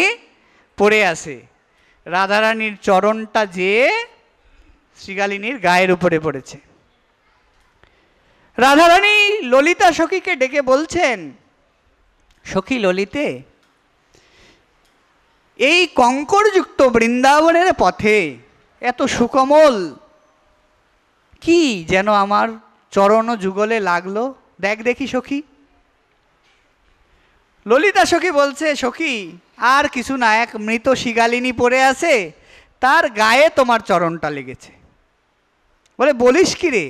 পড়ে আছে। রাধারানীর চরণটা যেয়ে শ্রীগালিনীর গায়ের উপরে পড়েছে। রাধারানী ললিতা সখীকে ডেকে বলছেন, সখী ললিতে, এই কঙ্করযুক্ত বৃন্দাবনের পথে এত সুকমল কি যেন আমার চরণ যুগলে লাগলো, দেখ দেখি সখী। ললিতা সখী বলছে, সখী আর কিছু না, এক মৃত শ্রীগালিনী পড়ে আছে, তার গায়ে তোমার চরণটা লেগেছে। বলে বলিস কি রে?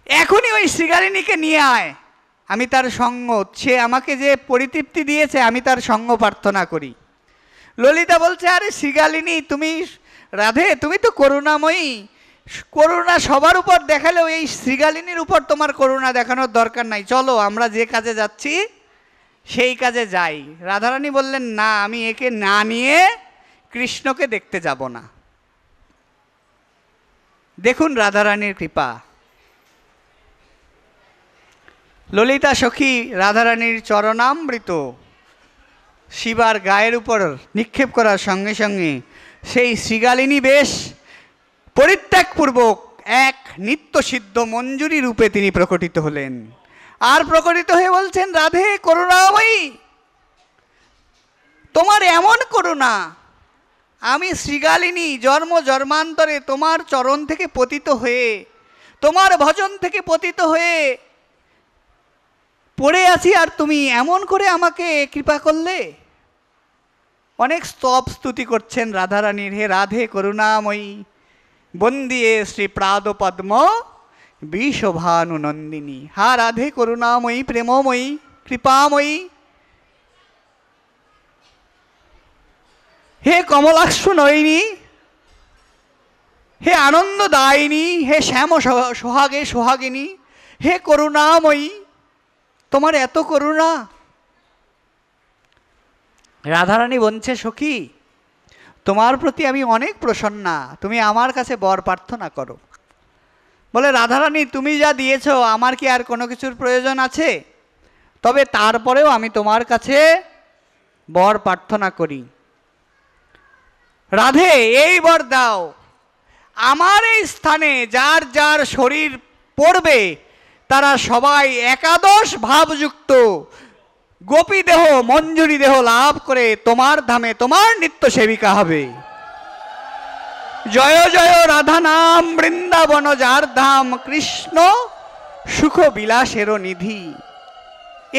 এখনই ওই শ্রীগালিনীকে নিয়ে আয়, আমি তার সঙ্গ, সে আমাকে যে পরিতৃপ্তি দিয়েছে আমি তার সঙ্গ প্রার্থনা করি। ললিতা বলছে, আরে শ্রীগালিনী তুমি, রাধে তুমি তো করুণাময়ী, করুণা সবার উপর দেখালেও এই শ্রীগালিনীর উপর তোমার করুণা দেখানোর দরকার নাই, চলো আমরা যে কাজে যাচ্ছি সেই কাজে যাই। রাধারানী বললেন, না, আমি একে না নিয়ে কৃষ্ণকে দেখতে যাব না। দেখুন রাধারানীর কৃপা। ললিতা সখী রাধারানীর চরণামৃত শিবার গায়ের উপর নিক্ষেপ করার সঙ্গে সঙ্গে সেই শ্রীগালিনী বেশ পরিত্যাগপূর্বক এক নিত্য সিদ্ধ মঞ্জুরি রূপে তিনি প্রকটিত হলেন। আর প্রকটিত হয়ে বলছেন, রাধে করুণাময়ী, তোমার এমন করুণা, আমি শ্রীগালিনী জন্ম জন্মান্তরে তোমার চরণ থেকে পতিত হয়ে, তোমার ভজন থেকে পতিত হয়ে পড়ে আছি, আর তুমি এমন করে আমাকে কৃপা করলে। অনেক স্তব স্তুতি করছেন রাধারানীর, হে রাধে করুণাময়ী, বন্দিয়ে শ্রী প্রাদ পদ্ম বিশোভানু নন্দিনী। হা রাধে করুণাময়ী, প্রেমময়ী, কৃপাময়ী, হে কমলাক্ষ নয়িনী, হে আনন্দদায়িনী, হে শ্যাম সোহাগে সোহাগিনী, হে করুণাময়ী, তোমার এত করুণা। রাধারানী বলছে, সখী তোমার প্রতি আমি অনেক প্রসন্না, তুমি আমার কাছে বর প্রার্থনা করো। বলে, রাধারানী তুমি যা দিয়েছ আমার কি আর কোনো কিছুর প্রয়োজন আছে? তবে তারপরেও আমি তোমার কাছে বর প্রার্থনা করি। রাধে এই বর দাও, আমার এই স্থানে যার যার শরীর পড়বে তারা সবাই একাদশ ভাবযুক্ত গোপী দেহ মঞ্জুরি দেহ লাভ করে তোমার ধামে তোমার নিত্য সেবিকা হবে। জয় জয় রাধা নাম বৃন্দাবন যার ধাম, কৃষ্ণ সুখ বিলাসেরও নিধি।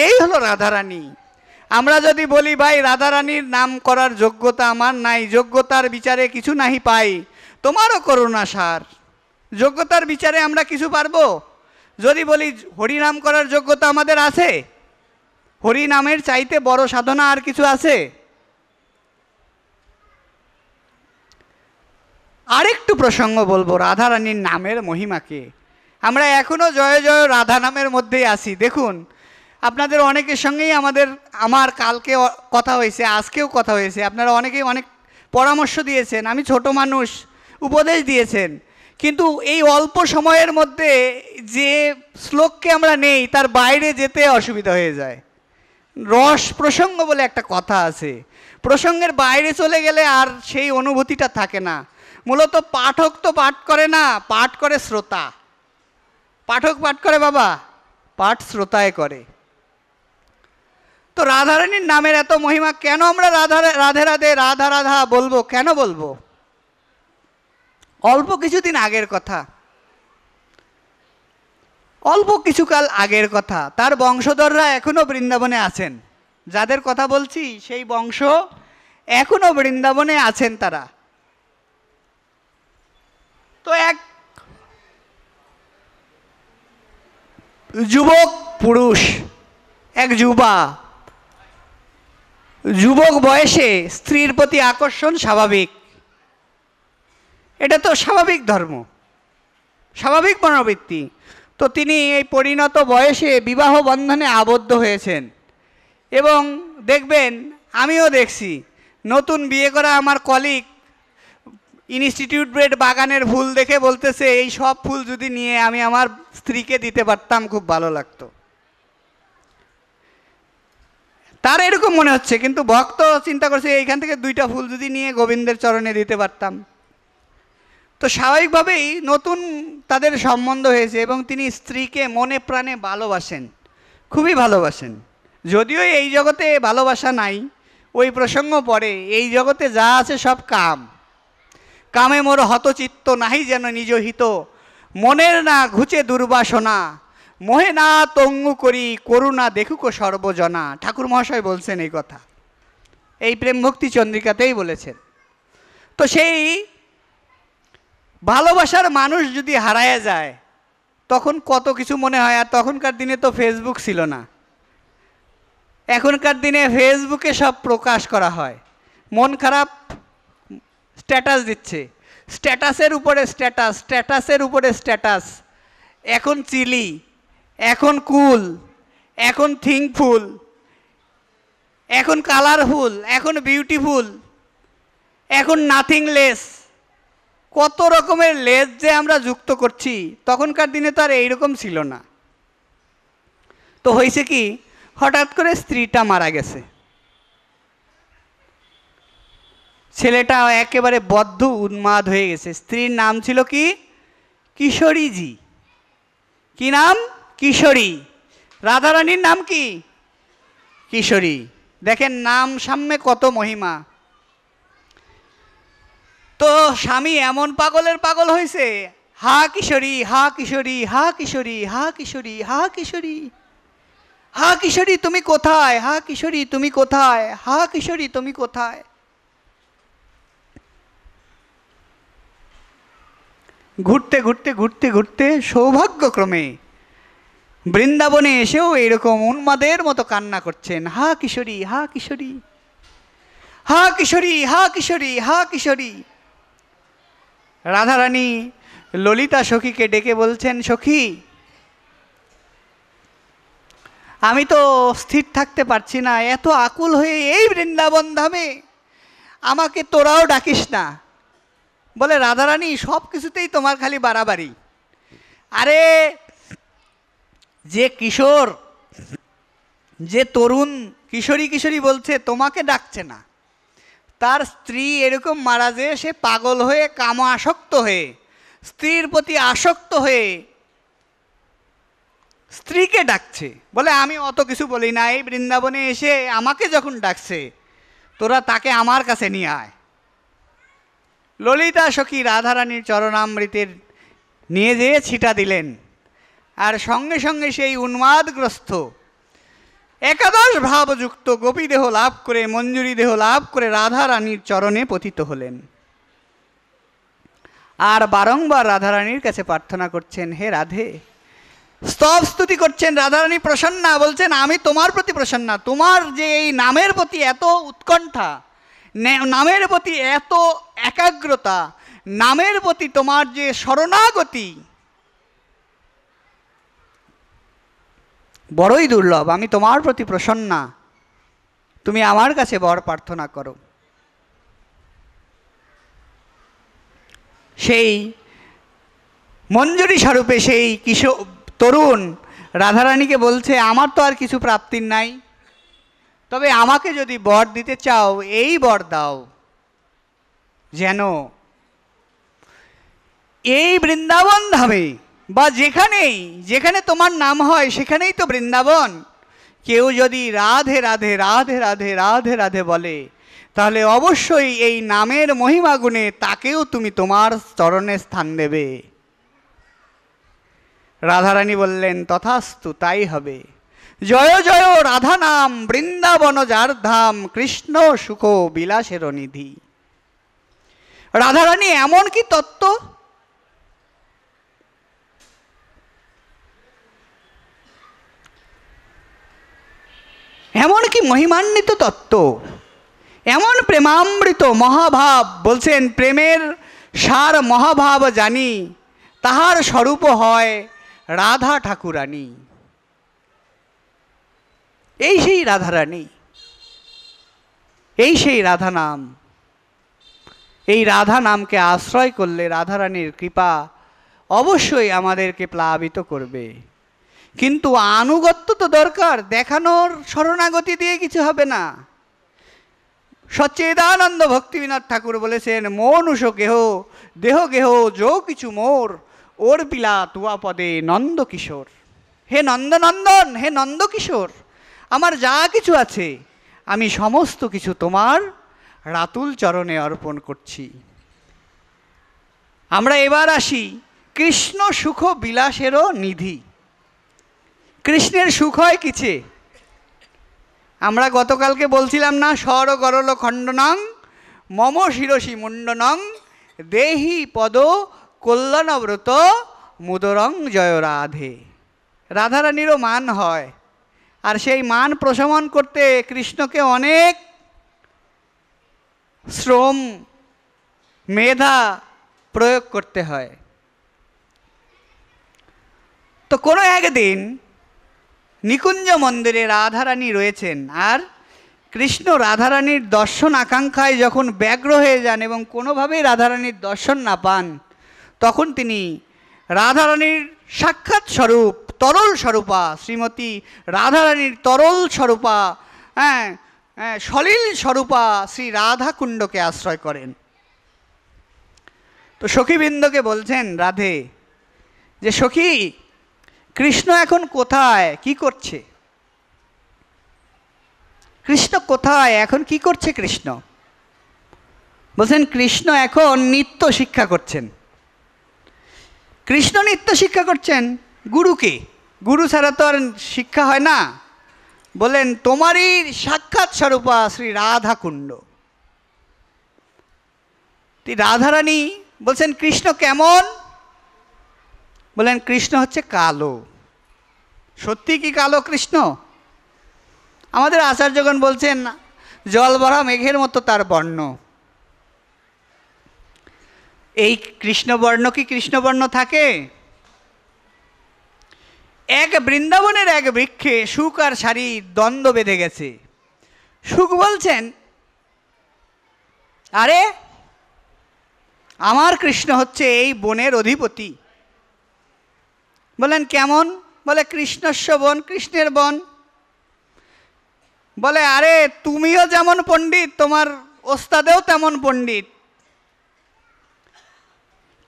এই হলো রাধারানী। আমরা যদি বলি ভাই রাধারানীর নাম করার যোগ্যতা আমার নাই, যোগ্যতার বিচারে কিছু নাহি পাই, তোমারও করুণা সার। যোগ্যতার বিচারে আমরা কিছু পারবো? যদি বলি হরিনাম করার যোগ্যতা আমাদের আছে, হরিনামের চাইতে বড় সাধনা আর কিছু আছে? আরেকটু প্রসঙ্গ বলবো রাধারানীর নামের মহিমাকে। আমরা এখনো জয় জয় রাধা নামের মধ্যেই আছি। দেখুন, আপনাদের অনেকের সঙ্গেই আমার কালকে কথা হয়েছে, আজকেও কথা হয়েছে। আপনারা অনেকেই অনেক পরামর্শ দিয়েছেন, আমি ছোট মানুষ, উপদেশ দিয়েছেন। কিন্তু এই অল্প সময়ের মধ্যে যে শ্লোককে আমরা নেই তার বাইরে যেতে অসুবিধা হয়ে যায়। রস প্রসঙ্গ বলে একটা কথা আছে, প্রসঙ্গের বাইরে চলে গেলে আর সেই অনুভূতিটা থাকে না। মূলত পাঠক তো পাঠ করে না, পাঠ করে শ্রোতা। পাঠক পাঠ করে বাবা, পাঠ শ্রোতায় করে। তো রাধারানীর নামের এত মহিমা কেন আমরা রাধে রাধে রাধা রাধা বলবো? কেন বলবো? অল্প কিছুদিন আগের কথা, অল্প কিছুকাল আগের কথা, তার বংশধররা এখনো বৃন্দাবনে আছেন। যাদের কথা বলছি সেই বংশ এখনো বৃন্দাবনে আছেন তারা। তো এক যুবক পুরুষ, এক যুবক বয়সে স্ত্রীর প্রতি আকর্ষণ স্বাভাবিক, এটা তো স্বাভাবিক ধর্ম, স্বাভাবিক মনোবৃত্তি। তো তিনি এই পরিণত বয়সে বিবাহ বন্ধনে আবদ্ধ হয়েছেন। এবং দেখবেন, আমিও দেখছি, নতুন বিয়ে করা আমার কলিগ ইনস্টিটিউট ব্রেড বাগানের ফুল দেখে বলতেছে এই সব ফুল যদি নিয়ে আমি আমার স্ত্রীকে দিতে পারতাম খুব ভালো লাগতো। তার এরকম মনে হচ্ছে, কিন্তু ভক্ত চিন্তা করছে এইখান থেকে 2টা ফুল যদি নিয়ে গোবিন্দের চরণে দিতে পারতাম। তো স্বাভাবিকভাবেই নতুন তাদের সম্বন্ধ হয়েছে এবং তিনি স্ত্রীকে মনে প্রাণে ভালোবাসেন, খুবই ভালোবাসেন। যদিও এই জগতে ভালোবাসা নাই, ওই প্রসঙ্গ পড়ে, এই জগতে যা আছে সব কাম। কামে মোর হতচিত্ত নাহি যেন নিজ হিত, মনের না ঘুচে দুর্বাসনা, মোহে না তঙ্গু করি করুণা দেখুক সর্বজনা। ঠাকুর মহাশয় বলছেন এই কথা, এই প্রেম ভক্তি চন্দ্রিকাতেই বলেছেন। তো সেই ভালোবাসার মানুষ যদি হারায় যায় তখন কত কিছু মনে হয়। আর তখনকার দিনে তো ফেসবুক ছিল না, এখনকার দিনে ফেসবুকে সব প্রকাশ করা হয়। মন খারাপ, স্ট্যাটাস দিচ্ছে, স্ট্যাটাসের উপরে স্ট্যাটাস, স্ট্যাটাসের উপরে স্ট্যাটাস। এখন চিলি, এখন কুল, এখন থিঙ্কফুল, এখন কালারফুল, এখন বিউটিফুল, এখন নাথিংলেস। কত রকমের লেস যে আমরা যুক্ত করছি, তখনকার দিনে তো আর এইরকম ছিল না। তো হয়েছে কি, হঠাৎ করে স্ত্রীটা মারা গেছে, ছেলেটা একেবারে বদ্ধ উন্মাদ হয়ে গেছে। স্ত্রীর নাম ছিল কি? কিশোরীজি। কি নাম? কিশোরী। রাধারানীর নাম কি? কিশোরী। দেখেন নাম সামনে কত মহিমা। তো স্বামী এমন পাগলের পাগল হয়েছে, হা কিশোরী, হা কিশোরী, হা কিশোরী, হা কিশোরী, হা কিশোরী, হা কিশোরী তুমি কোথায়, হা কিশোরী তুমি কোথায়, হা কিশোরী তুমি কোথায়। ঘুরতে ঘুরতে ঘুরতে ঘুরতে সৌভাগ্যক্রমে বৃন্দাবনে এসেও এরকম উন্মাদের মতো কান্না করছেন, হা কিশোরী, হা কিশোরী, হা কিশোরী, হা কিশোরী, হা কিশোরী। রাধারানী ললিতা সখীকে ডেকে বলছেন, সখী আমি তো স্থির থাকতে পারছি না, এত আকুল হয়ে এই বৃন্দাবন ধামে, আমাকে তোরাও ডাকিস না। বলে, রাধারানী সব কিছুতেই তোমার খালি বাড়াবাড়ি। আরে যে কিশোর, যে তরুণ কিশোরী কিশোরী বলছে, তোমাকে ডাকছে না, তার স্ত্রী এরকম মারা যে সে পাগল হয়ে কাম আসক্ত হয়ে, স্ত্রীর প্রতি আসক্ত হয়ে স্ত্রীকে ডাকছে। বলে, আমি অত কিছু বলি না, এই বৃন্দাবনে এসে আমাকে যখন ডাকছে তোরা তাকে আমার কাছে নিয়ে আয়। ললিতা সখী রাধারানীর চরণামৃতের নিয়ে যেয়ে ছিটা দিলেন, আর সঙ্গে সঙ্গে সেই উন্মাদগ্রস্ত একাদশ ভাবযুক্ত গোপী দেহ লাভ করে, মঞ্জুরি দেহ লাভ করে রাধারানীর চরণে পতিত হলেন। আর বারংবার রাধারানীর কাছে প্রার্থনা করছেন, হে রাধে, স্তব স্তুতি করছেন। রাধারানী প্রসন্না, বলছেন আমি তোমার প্রতি প্রসন্না। তোমার যে এই নামের প্রতি এত উৎকণ্ঠা, নামের প্রতি এত একাগ্রতা, নামের প্রতি তোমার যে শরণাগতি, বড়ই দুর্লভ। আমি তোমার প্রতি প্রসন্না, তুমি আমার কাছে বর প্রার্থনা করো। সেই মঞ্জুরি স্বরূপে সেই কিশোর তরুণ রাধারানীকে বলছে, আমার তো আর কিছু প্রাপ্তির নাই, তবে আমাকে যদি বর দিতে চাও এই বর দাও, যেন এই বৃন্দাবন ধামে বা যেখানেই যেখানে তোমার নাম হয় সেখানেই তো বৃন্দাবন, কেউ যদি রাধে রাধে রাধে রাধে রাধে রাধে বলে, তাহলে অবশ্যই এই নামের মহিমা গুণে তাকেও তুমি তোমার চরণে স্থান দেবে। রাধারানী বললেন, তথাস্তু, তাই হবে। জয় জয় রাধা নাম, বৃন্দাবন যার ধাম, কৃষ্ণ সুখ বিলাসের নিধি। রাধারানী এমন কি তত্ত্ব, এমন কি মহিমান্বিত তত্ত্ব, এমন প্রেমামৃত মহাভাব। বলছেন, প্রেমের সার মহাভাব জানি, তাহার স্বরূপ হয় রাধা ঠাকুরানী। এই সেই রাধারানী, এই সেই রাধা নাম। এই রাধা নামকে আশ্রয় করলে রাধারানীর কৃপা অবশ্যই আমাদেরকে প্লাবিত করবে। কিন্তু আনুগত্য তো দরকার, দেখানোর শরণাগতি দিয়ে কিছু হবে না। সচ্চিদানন্দ ভক্তিবিনোদ ঠাকুর বলেছেন, মনুষ গেহ দেহ গেহ যো কিছু মোর, ওর পিলা তুয়া পদে নন্দ কিশোর। হে নন্দনন্দন, হে নন্দ কিশোর, আমার যা কিছু আছে আমি সমস্ত কিছু তোমার রাতুল চরণে অর্পণ করছি। আমরা এবার আসি কৃষ্ণ সুখ বিলাসেরও নিধি। কৃষ্ণের সুখ হয় কিছে? আমরা গতকালকে বলছিলাম না, স্বর গরল খণ্ডনং মম শিরসি মুন্ডনং দেহি পদ কল্যাণব্রত মুদরং জয় রাধে। রাধারানীরও মান হয়, আর সেই মান প্রশমন করতে কৃষ্ণকে অনেক শ্রম মেধা প্রয়োগ করতে হয়। তো কোনো একদিন নিকুঞ্জ মন্দিরে রাধারানী রয়েছেন, আর কৃষ্ণ রাধারানীর দর্শন আকাঙ্ক্ষায় যখন ব্যগ্র হয়ে যান এবং কোনোভাবেই রাধারানীর দর্শন না পান, তখন তিনি রাধারানীর সাক্ষাৎ স্বরূপ তরল স্বরূপা শ্রীমতী রাধারানীর তরল স্বরূপা সলিল স্বরূপা শ্রী রাধাকুণ্ডকে আশ্রয় করেন। তো সখীবৃন্দকে বলছেন রাধে, যে সখী, কৃষ্ণ এখন কোথায়, কি করছে? কৃষ্ণ কোথায়, এখন কি করছে কৃষ্ণ? বলছেন, কৃষ্ণ এখন নিত্য শিক্ষা করছেন। কৃষ্ণ নিত্য শিক্ষা করছেন গুরুকে, গুরু ছাড়া তো আর শিক্ষা হয় না। বলেন, তোমারই সাক্ষাৎ স্বরূপা শ্রী রাধাকুণ্ড। রাধারানী বলছেন, কৃষ্ণ কেমন? বলেন, কৃষ্ণ হচ্ছে কালো। সত্যি কি কালো কৃষ্ণ? আমাদের আচার্যগণ বলছেন, জল ভরা মেঘের মতো তার বর্ণ। এই কৃষ্ণবর্ণ কি কৃষ্ণবর্ণ থাকে? এক বৃন্দাবনের এক বৃক্ষে শুক আর সারি দ্বন্দ্ব বেঁধে গেছে। শুক বলছেন, আরে আমার কৃষ্ণ হচ্ছে এই বনের অধিপতি। বলেন, কেমন? বলে, কৃষ্ণস্য বন, কৃষ্ণের বন। বলে, আরে তুমিও যেমন পণ্ডিত, তোমার ওস্তাদেও তেমন পণ্ডিত।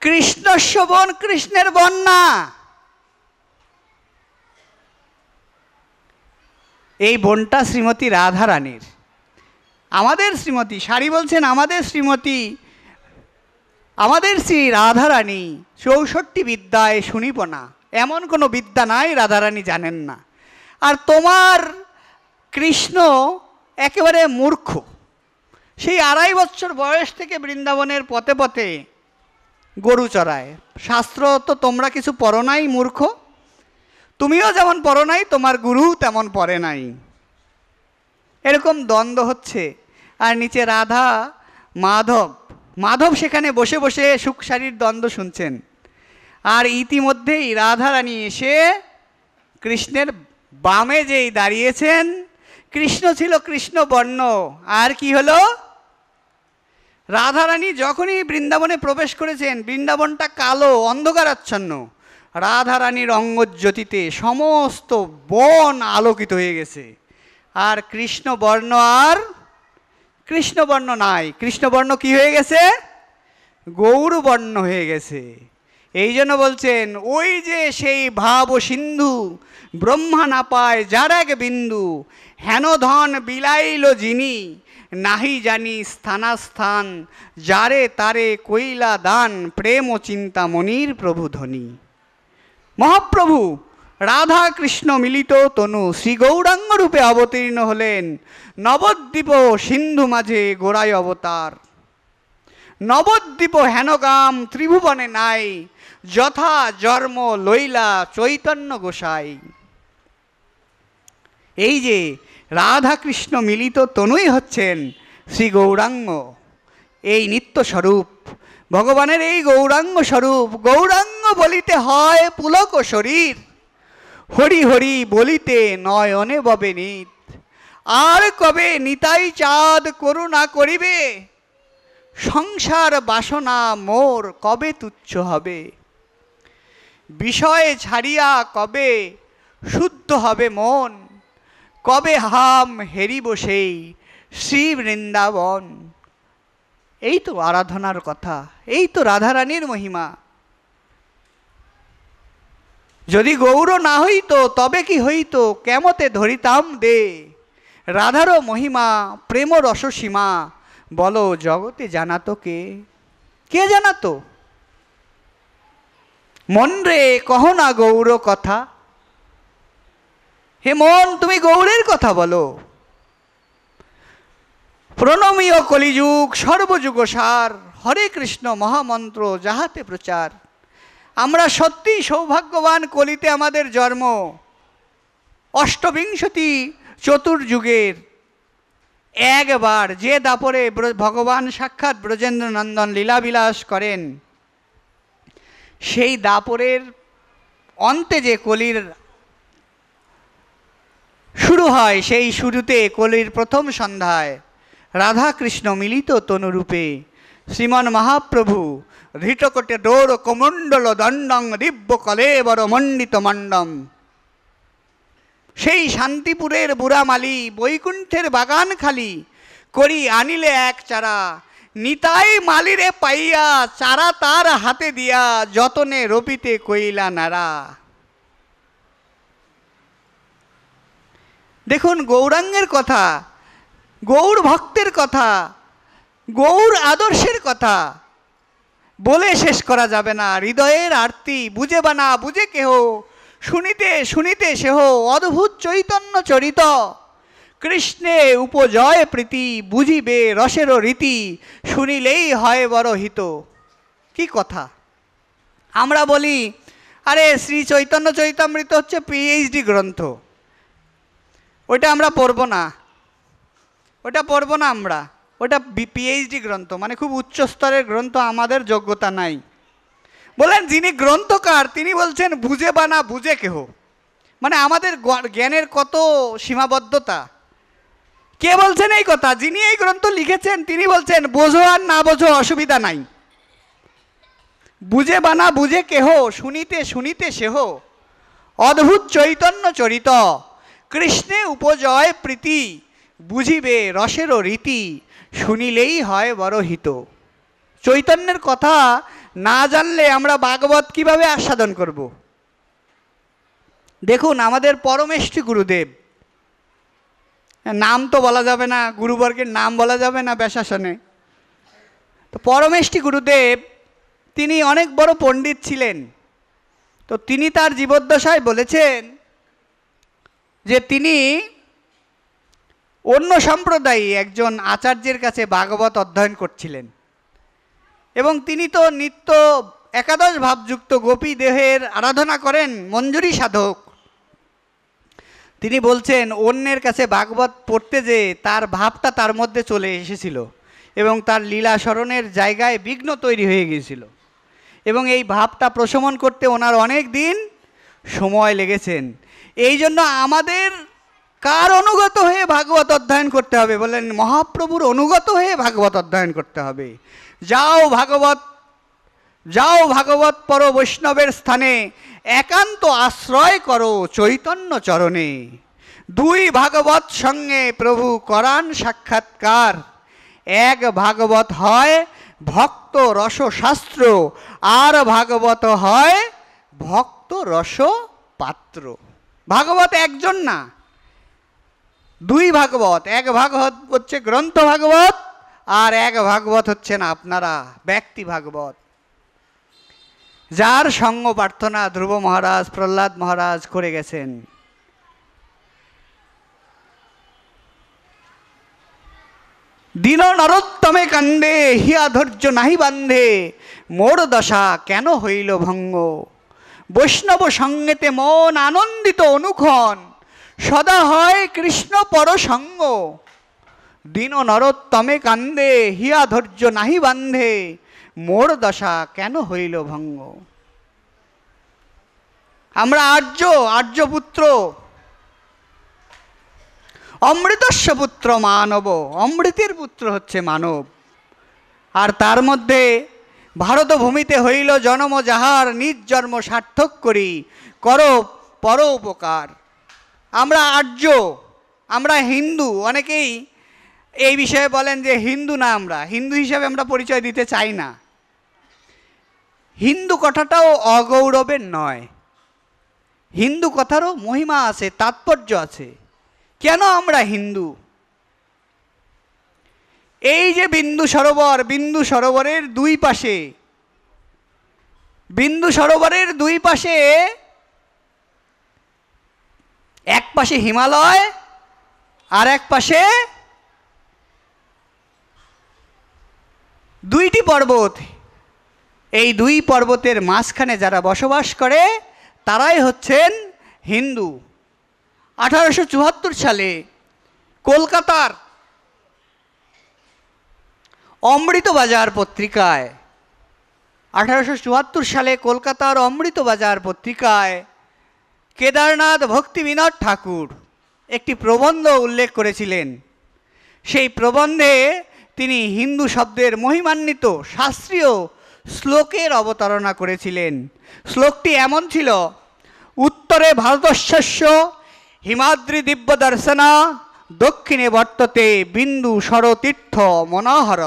কৃষ্ণস্য বন, কৃষ্ণের বন না। এই বনটা শ্রীমতী রাধারানীর, আমাদের শ্রীমতী। সারি বলছেন, আমাদের শ্রীমতী আমাদের শ্রী রাধারানী 64 বিদ্যায় শুনিব না, এমন কোনো বিদ্যা নাই রাধারানী জানেন না। আর তোমার কৃষ্ণ একেবারে মূর্খ, সেই 2.5 বছর বয়স থেকে বৃন্দাবনের পথে পথে গরু চড়ায়। শাস্ত্র তো তোমরা কিছু পড়ো নাই মূর্খ, তুমিও যেমন পড়ো নাই, তোমার গুরু তেমন পড়ে নাই। এরকম দ্বন্দ্ব হচ্ছে। আর নিচে রাধা মাধব, মাধব সেখানে বসে বসে সুখসারীর দ্বন্দ্ব শুনছেন। আর ইতিমধ্যেই রাধারানী এসে কৃষ্ণের বামে যেই দাঁড়িয়েছেন, কৃষ্ণ ছিল কৃষ্ণবর্ণ। আর কি হলো, রাধারানী যখনই বৃন্দাবনে প্রবেশ করেছেন, বৃন্দাবনটা কালো অন্ধকারাচ্ছন্ন, রাধারানীর অঙ্গজ্যোতিতে সমস্ত বন আলোকিত হয়ে গেছে। আর কৃষ্ণবর্ণ আর কৃষ্ণবর্ণ নাই, কৃষ্ণবর্ণ কি হয়ে গেছে, গৌরবর্ণ হয়ে গেছে। এই জন্য বলছেন, ওই যে সেই ভাব সিন্ধু, ব্রহ্মা না পায় যার এক বিন্দু, হেন ধন বিলাইল যিনি, নাহি জানি স্থানাস্থান, যারে তারে কইলা দান, প্রেম ও চিন্তামণির প্রভু ধনী। মহাপ্রভু রাধা কৃষ্ণ মিলিত তনু শ্রী গৌরাঙ্গ রূপে অবতীর্ণ হলেন। নবদ্বীপ সিন্ধু মাঝে গোড়ায় অবতার, নবদ্বীপ হেনগাম ত্রিভুবনে নাই, যথা জন্ম লইলা চৈতন্য গোসাই। এই যে রাধা কৃষ্ণ মিলিত তনুই হচ্ছেন শ্রী গৌরাঙ্গ, এই নিত্য স্বরূপ ভগবানের এই গৌরাঙ্গ স্বরূপ। গৌরাঙ্গ বলিতে হয় পুলক শরীর, হরি হরি বলিতে নয়নে ববে নিত। আর কবে নিতাই চাঁদ করুণা করিবে, সংসার বাসনা মোর কবে তুচ্ছ হবে। বিষয় ছাড়িয়া কবে শুদ্ধ হবে মন, কবে হাম হেরিব সেই শ্রী বৃন্দাবন। এই তো আরাধনার কথা, এই তো রাধারানীর মহিমা। যদি গৌর না হইতো তবে কি হইতো, কেমতে ধরিতাম দে। রাধারও মহিমা প্রেম রসসীমা, বলো জগতে জানাতো কে, কে জানাতো। মন রে কহ না গৌর কথা, হে মন তুমি গৌরের কথা বলো। প্রণমীয় কলিযুগ সর্বযুগ সার, হরে কৃষ্ণ মহামন্ত্র যাহাতে প্রচার। আমরা সত্যিই সৌভাগ্যবান, কলিতে আমাদের জন্ম। অষ্টবিংশতি চতুর্যুগের একবার যে দাপরে ভগবান সাক্ষাৎ ব্রজেন্দ্র নন্দন লীলাবিলাস করেন, সেই দাপরের অন্তে যে কলির শুরু হয়, সেই শুরুতে কলির প্রথম সন্ধ্যায় রাধা কৃষ্ণ মিলিত তনুরূপে শ্রীমন মহাপ্রভু ধৃতকটে ডোর কমণ্ডল দণ্ডং দিব্য কলেবর মণ্ডিত মণ্ডম। সেই শান্তিপুরের বুড়ামালি বৈকুণ্ঠের বাগান খালি, করি আনিলে এক চারা, নিতাই মালিরে পাইয়া চারা তার হাতে দিয়া, যতনে রবিতে কইলা নারা। দেখুন গৌরাঙ্গের কথা, গৌর ভক্তের কথা, গৌর আদর্শের কথা বলে শেষ করা যাবে না। হৃদয়ের আরতি বুঝে বা না বুঝে কেহ, শুনিতে শুনিতে সেহ অদ্ভুত চৈতন্য চরিত। কৃষ্ণে উপজয় প্রীতি, বুঝিবে রসেরও রীতি, শুনিলেই হয় বড় হিত। কি কথা আমরা বলি, আরে শ্রী চৈতন্য চরিতামৃত হচ্ছে পিএইচডি গ্রন্থ, ওইটা আমরা পড়ব না, ওটা পড়ব না আমরা, ওটা পিএইচডি গ্রন্থ, মানে খুব উচ্চ স্তরের গ্রন্থ, আমাদের যোগ্যতা নাই। বলেন যিনি গ্রন্থকার তিনি বলছেন বুঝে বা না বুঝে কেহ, মানে আমাদের জ্ঞানের কত সীমাবদ্ধতা। কে বলছেন এই কথা? যিনি এই গ্রন্থ লিখেছেন তিনি বলছেন বোঝো আর না বোঝো অসুবিধা নাই, বুঝে বা না বুঝে কেহ, শুনিতে শুনিতে সেহ অদ্ভুত চৈতন্য চরিত। কৃষ্ণে উপজয় প্রীতি, বুঝিবে রসেরও রীতি, শুনিলেই হয় বড় হিত। চৈতন্যের কথা না জানলে আমরা ভাগবত কিভাবে আস্বাদন করব? দেখুন আমাদের পরমেষ্ঠী গুরুদেব, নাম তো বলা যাবে না, গুরুবর্গের নাম বলা যাবে না ব্যাসাসনে, তো পরমেষ্ঠী গুরুদেব তিনি অনেক বড় পণ্ডিত ছিলেন। তো তিনি তার জীবদ্দশায় বলেছেন যে তিনি অন্য সম্প্রদায়ী একজন আচার্যের কাছে ভাগবত অধ্যয়ন করছিলেন, এবং তিনি তো নিত্য একাদশ ভাবযুক্ত গোপী দেহের আরাধনা করেন, মঞ্জুরি সাধক। তিনি বলছেন অন্যের কাছে ভাগবত পড়তে যে তার ভাবটা তার মধ্যে চলে এসেছিল এবং তার লীলা স্মরণের জায়গায় বিঘ্ন তৈরি হয়ে গিয়েছিল, এবং এই ভাবটা প্রশমন করতে ওনার অনেক দিন সময় লেগেছেন। এই জন্য আমাদের কার অনুগত হয়ে ভাগবত অধ্যয়ন করতে হবে? বললেন মহাপ্রভুর অনুগত হয়ে ভাগবত অধ্যয়ন করতে হবে। যাও ভাগবত পর বৈষ্ণবের স্থানে, একান্ত আশ্রয় করো চৈতন্য চরণে। দুই ভাগবত সঙ্গে প্রভু করান সাক্ষাৎকার, এক ভাগবত হয় ভক্ত রস শাস্ত্র, আর ভাগবত হয় ভক্ত রস পাত্র। ভাগবত একজন না, দুই ভাগবত। এক ভাগবত হচ্ছে গ্রন্থ ভাগবত, আর এক ভাগবত হচ্ছেন আপনারা ব্যক্তি ভাগবত, যার সঙ্গ প্রার্থনা ধ্রুব মহারাজ, প্রহ্লাদ মহারাজ করে গেছেন। দীন নরোত্তমে কান্দে, হিয়া ধৈর্য নাহি বান্ধে, মোর দশা কেন হইল ভঙ্গ। বৈষ্ণব সঙ্গেতে মন আনন্দিত অনুক্ষণ, সদা হয় কৃষ্ণ পরসঙ্গ। দীন নরোত্তমে কান্দে, হিয়া ধৈর্য নাহি বান্ধে, মোর দশা কেন হইল ভঙ্গ। আমরা আর্যপুত্র, অমৃতস্য পুত্র মানব, অমৃতের পুত্র হচ্ছে মানব। আর তার মধ্যে ভারত ভূমিতে হইল জন্ম যাহার, নিজ জন্ম সার্থক করি করো পর উপকার। আমরা আর্য, আমরা হিন্দু। অনেকেই এই বিষয়ে বলেন যে হিন্দু না, আমরা হিন্দু হিসাবে আমরা পরিচয় দিতে চাই না। হিন্দু কথাটাও অগৌরবের নয়, হিন্দু কথারও মহিমা আছে, তাৎপর্য আছে। কেন আমরা হিন্দু? এই যে বিন্দু সরোবর, বিন্দু সরোবরের দুই পাশে এক পাশে হিমালয় আর এক পাশে দুইটি পর্বত। এই দুই পর্বতের মাঝখানে যারা বসবাস করে তারাই হচ্ছেন হিন্দু। 1874 সালে কলকাতার অমৃতবাজার পত্রিকায়, 1874 সালে কলকাতার অমৃতবাজার পত্রিকায় কেদারনাথ ভক্তি বিনোদ ঠাকুর একটি প্রবন্ধ উল্লেখ করেছিলেন। সেই প্রবন্ধে তিনি হিন্দু শব্দের মহিমান্বিত শাস্ত্রীয় শ্লোকের অবতারণা করেছিলেন। শ্লোকটি এমন ছিল: উত্তরে ভারতস্য হিমাদ্রি দিব্য দর্শনা, দক্ষিণে বর্ততে বিন্দু সরতীর্থ মনোহর,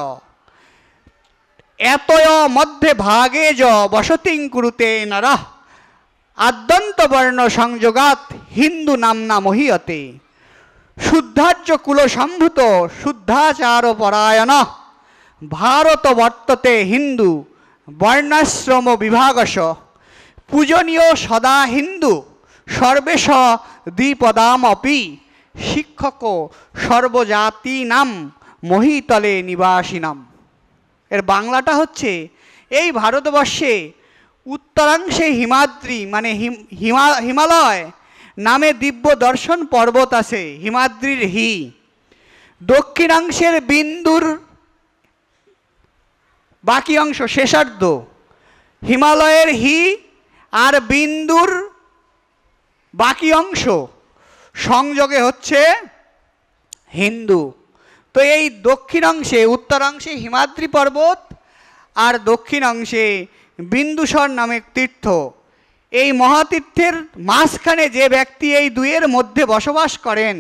এতয় মধ্যে ভাগে য বসতিং কুরুতে নরঃ, আদ্যন্ত বর্ণ সংযোগাত হিন্দু নামনা মহীয়তে, শুদ্ধার্য কুল সম্ভূত শুদ্ধাচার পরায়ণ, ভারত বর্ততে হিন্দু বর্ণাশ্রম বিভাগস, পূজনীয় সদা হিন্দু সর্বেশ দ্বিপদাম অপি, শিক্ষক সর্বজাতি নাম মহীতলে নিবাসিনাম। এর বাংলাটা হচ্ছে, এই ভারতবর্ষে উত্তরাংশে হিমাদ্রি মানে হিমালয় নামে দিব্য দর্শন পর্বত আছে, হিমাদ্রির হি। দক্ষিণাংশের বিন্দুর বাকি অংশ শেষার্ধ, হিমালয়ের হি আর বিন্দুর বাকি অংশ সংযোগে হচ্ছে হিন্দু। তো এই দক্ষিণাংশে, উত্তরাংশে হিমাদ্রি পর্বত আর দক্ষিণাংশে বিন্দুসর নামে তীর্থ। এই মহাতীর্থের মাঝখানে যে ব্যক্তি এই দুইয়ের মধ্যে বসবাস করেন,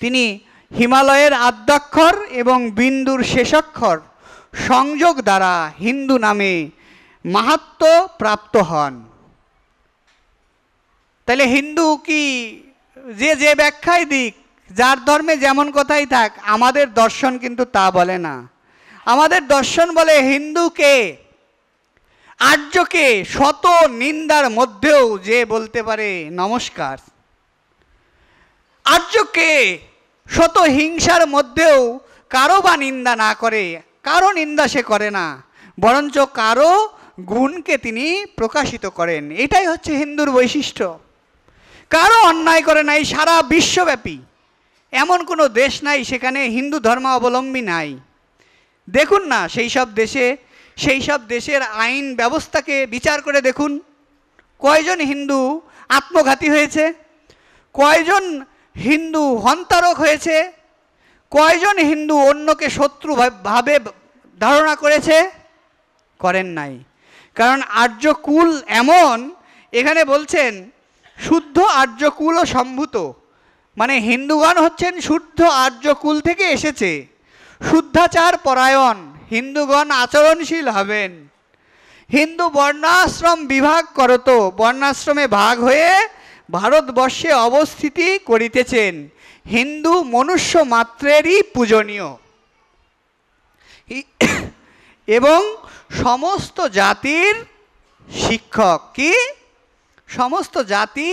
তিনি হিমালয়ের আদ্যাক্ষর এবং বিন্দুর শেষাক্ষর সংযোগ দ্বারা হিন্দু নামে মাহাত্ম্য প্রাপ্ত হন। তাহলে হিন্দু কি যে ব্যাখ্যাই দিক, যার ধর্মে যেমন কথাই থাক, আমাদের দর্শন কিন্তু তা বলে না। আমাদের দর্শন বলে হিন্দু কে? আর্যকে শত নিন্দার মধ্যেও যে বলতে পারে নমস্কার, আর্যকে শত হিংসার মধ্যেও কারো বা নিন্দা না করে, কারো নিন্দা সে করে না, বরঞ্চ কারো গুণকে তিনি প্রকাশিত করেন। এটাই হচ্ছে হিন্দুর বৈশিষ্ট্য। কারো অন্যায় করে নাই, সারা বিশ্বব্যাপী এমন কোনো দেশ নাই সেখানে হিন্দু ধর্মাবলম্বী নাই। দেখুন না সেই সব দেশের আইন ব্যবস্থাকে বিচার করে দেখুন, কয়জন হিন্দু আত্মঘাতী হয়েছে, কয়জন হিন্দু হন্তারক হয়েছে, কয়জন হিন্দু অন্যকে শত্রু ভাবে ধারণা করেছে? করেন নাই। কারণ আর্যকুল এমন, এখানে বলছেন শুদ্ধ আর্যকুল ও সম্ভূত, মানে হিন্দুগণ হচ্ছেন শুদ্ধ আর্যকুল থেকে এসেছে, শুদ্ধাচার পরায়ণ, হিন্দুগণ আচরণশীল হবেন। হিন্দু বর্ণাশ্রম বিভাগ করত, বর্ণাশ্রমে ভাগ হয়ে ভারতবর্ষে অবস্থিতি করিতেছেন। হিন্দু মনুষ্য মাত্রেরই পূজনীয় এবং সমস্ত জাতির শিক্ষক। কি? সমস্ত জাতি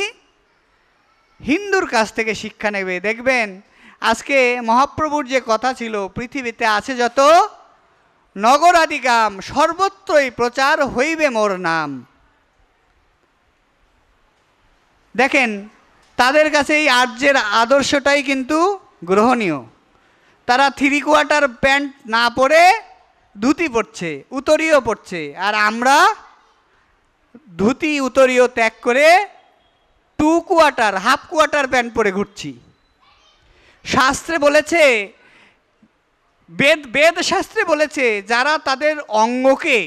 হিন্দুর কাছ থেকে শিক্ষা নেবে। দেখবেন আজকে মহাপ্রভুর যে কথা ছিল, পৃথিবীতে আছে যত নগরাদি গ্রাম, সর্বত্রই প্রচার হইবে মোর নাম। দেখেন তাদের কাছে এই আর্যের আদর্শটাই কিন্তু গ্রহণীয়। তারা 3/4 প্যান্ট না পরে ধুতি পরছে, উত্তরীয় পরছে, আর আমরা ধুতি উত্তরীয় ত্যাগ করে 2/4 হাফ কোয়ার্টার প্যান্ট পরে ঘুরছি। শাস্ত্রে বলেছে, বেদ শাস্ত্রে বলেছে, যারা তাদের অঙ্গকে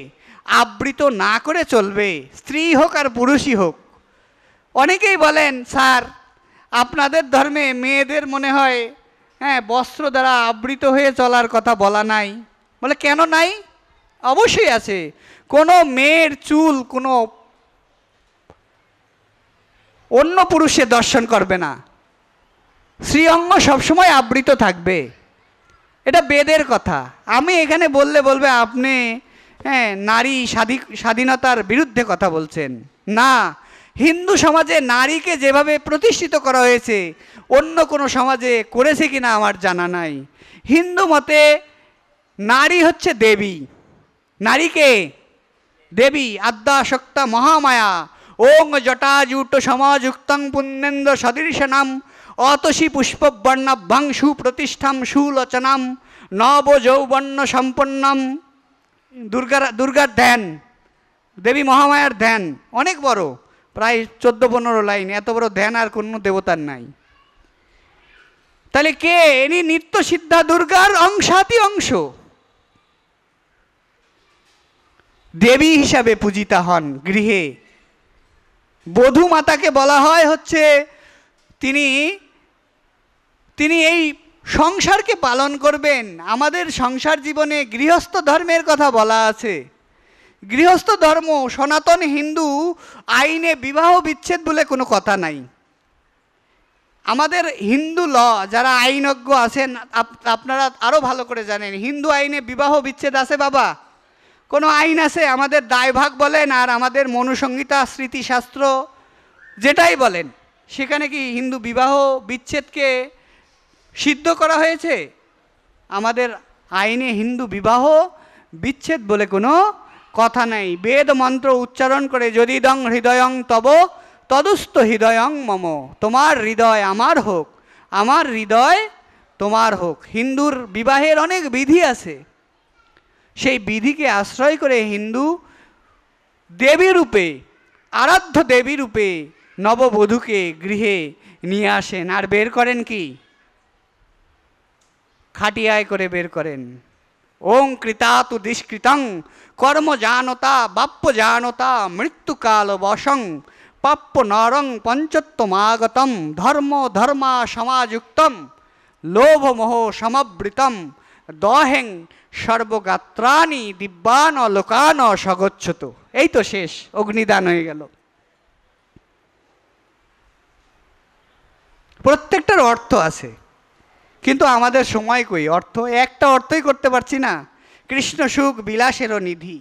আবৃত না করে চলবে, স্ত্রী হোক আর পুরুষই হোক। অনেকেই বলেন, স্যার আপনাদের ধর্মে মেয়েদের মনে হয় বস্ত্র দ্বারা আবৃত হয়ে চলার কথা বলা নাই। বলে কেন নাই? অবশ্যই আছে। কোনো মেয়ের চুল কোনো অন্য পুরুষে দর্শন করবে না, শ্রীঅঙ্গ সবসময় আবৃত থাকবে। এটা বেদের কথা। আমি এখানে বলবে আপনি নারী স্বাধীনতার বিরুদ্ধে কথা বলছেন। না, হিন্দু সমাজে নারীকে যেভাবে প্রতিষ্ঠিত করা হয়েছে অন্য কোনো সমাজে করেছে কিনা আমার জানা নাই। হিন্দু মতে নারী হচ্ছে দেবী। নারীকে দেবী, আদ্যা শক্তা মহামায়া, ওং জটাজুট সমাযুক্তং পুণ্যেন্দ্র সদৃশনাম অতসী পুষ্পবর্ণাভ্যাং সুপ্রতিষ্ঠাম সুলোচনাম নব যৌবন্য সম্পন্নম। দুর্গার ধ্যান, দেবী মহামায়ার ধ্যান অনেক বড়, প্রায় 14-15 লাইন। এত বড় ধ্যান আর কোনো দেবতার নাই। তাহলে কে? ইনি নিত্য সিদ্ধা দুর্গার অংশাতি অংশ, দেবী হিসাবে পূজিতা হন গৃহে। বধূ মাতাকে বলা হয় হচ্ছে তিনি এই সংসারকে পালন করবেন। আমাদের সংসার জীবনে গৃহস্থ ধর্মের কথা বলা আছে। গৃহস্থ ধর্ম, সনাতন হিন্দু আইনে বিবাহ বিচ্ছেদ বলে কোনো কথা নাই। আমাদের হিন্দু ল যারা আইনজ্ঞ আছেন, আপনারা আরও ভালো করে জানেন, হিন্দু আইনে বিবাহ বিচ্ছেদ আছে বাবা? কোনো আইন আছে? আমাদের দায়ভাগ বলেন আর আমাদের মনুসংহিতা স্মৃতিশাস্ত্র যেটাই বলেন, সেখানে কি হিন্দু বিবাহ বিচ্ছেদকে সিদ্ধ করা হয়েছে? আমাদের আইনে হিন্দু বিবাহ বিচ্ছেদ বলে কোনো কথা নাই। বেদ মন্ত্র উচ্চারণ করে, যদি দং হৃদয়ং তব তদুস্থ হৃদয়ং মম, তোমার হৃদয় আমার হোক, আমার হৃদয় তোমার হোক। হিন্দুর বিবাহের অনেক বিধি আছে, সেই বিধিকে আশ্রয় করে হিন্দু দেবী রূপে, আরাধ্য দেবী রূপে নববধূকে গৃহে নিয়ে আসেন। আর বের করেন কি? খাটিয়ায় করে বের করেন। ওং কৃতাতু দুষ্কৃতং কর্ম জানতা বাপ্য জানতা মৃত্যুকাল বশং পাপ্য নরং পঞ্চত্বমাগতম ধর্ম ধর্মা সমাযুক্তম লোভ মোহ সমবৃতম দহেং সর্বগাত্রাণি দিব্যান লোকান সগচ্ছত। এই তো শেষ, অগ্নিদান হয়ে গেল। প্রত্যেকটার অর্থ আছে, কিন্তু আমাদের সময় কই? একটা অর্থই করতে পারছি না। কৃষ্ণ সুখ বিলাসেরও নিধি।